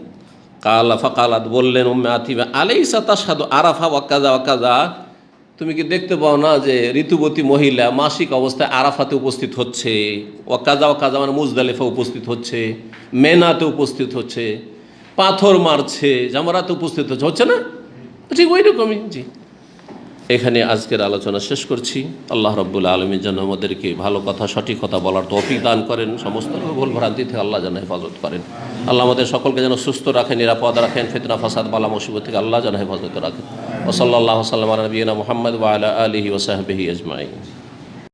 [SPEAKER 1] কালা ফাকালাত, বললেন উম্মে আতিয়া আলাইসা তাশহাদু আরাফা ওয়া কাযা ওয়া কাযা, তুমি কি দেখতে পাও না যে ঋতুবতী মহিলা মাসিক অবস্থায় আরাফাতে উপস্থিত হচ্ছে, ওয়াকাজা ওয়াকাজা মানে মুজদালিফা উপস্থিত হচ্ছে, মেনাতে উপস্থিত হচ্ছে, পাথর মারছে, জামরাতে উপস্থিত হচ্ছে না? ঠিক ওই রকমই। জি, এখানে আজকের আলোচনা শেষ করছি। আল্লাহ রাব্বুল আলামিন যেন আমাদেরকে ভালো কথা, সঠিক কথা বলার তৌফিক দান করেন, সমস্ত ভুল ভ্রান্তি থেকে আল্লাহ যেন হেফাজত করেন। আল্লাহ আমাদের সকলকে যেন সুস্থ রাখেন, নিরাপদ রাখেন, ফিতনা ফাসাদ বালা মুসিবত থেকে আল্লাহ যেন হেফাজত রাখেন। ওয়া সাল্লাল্লাহু সাল্লাম আলা নবিয়িনা মুহাম্মদ ওয়া আলা আলিহি ওয়া সাহবিহি আজমাইন।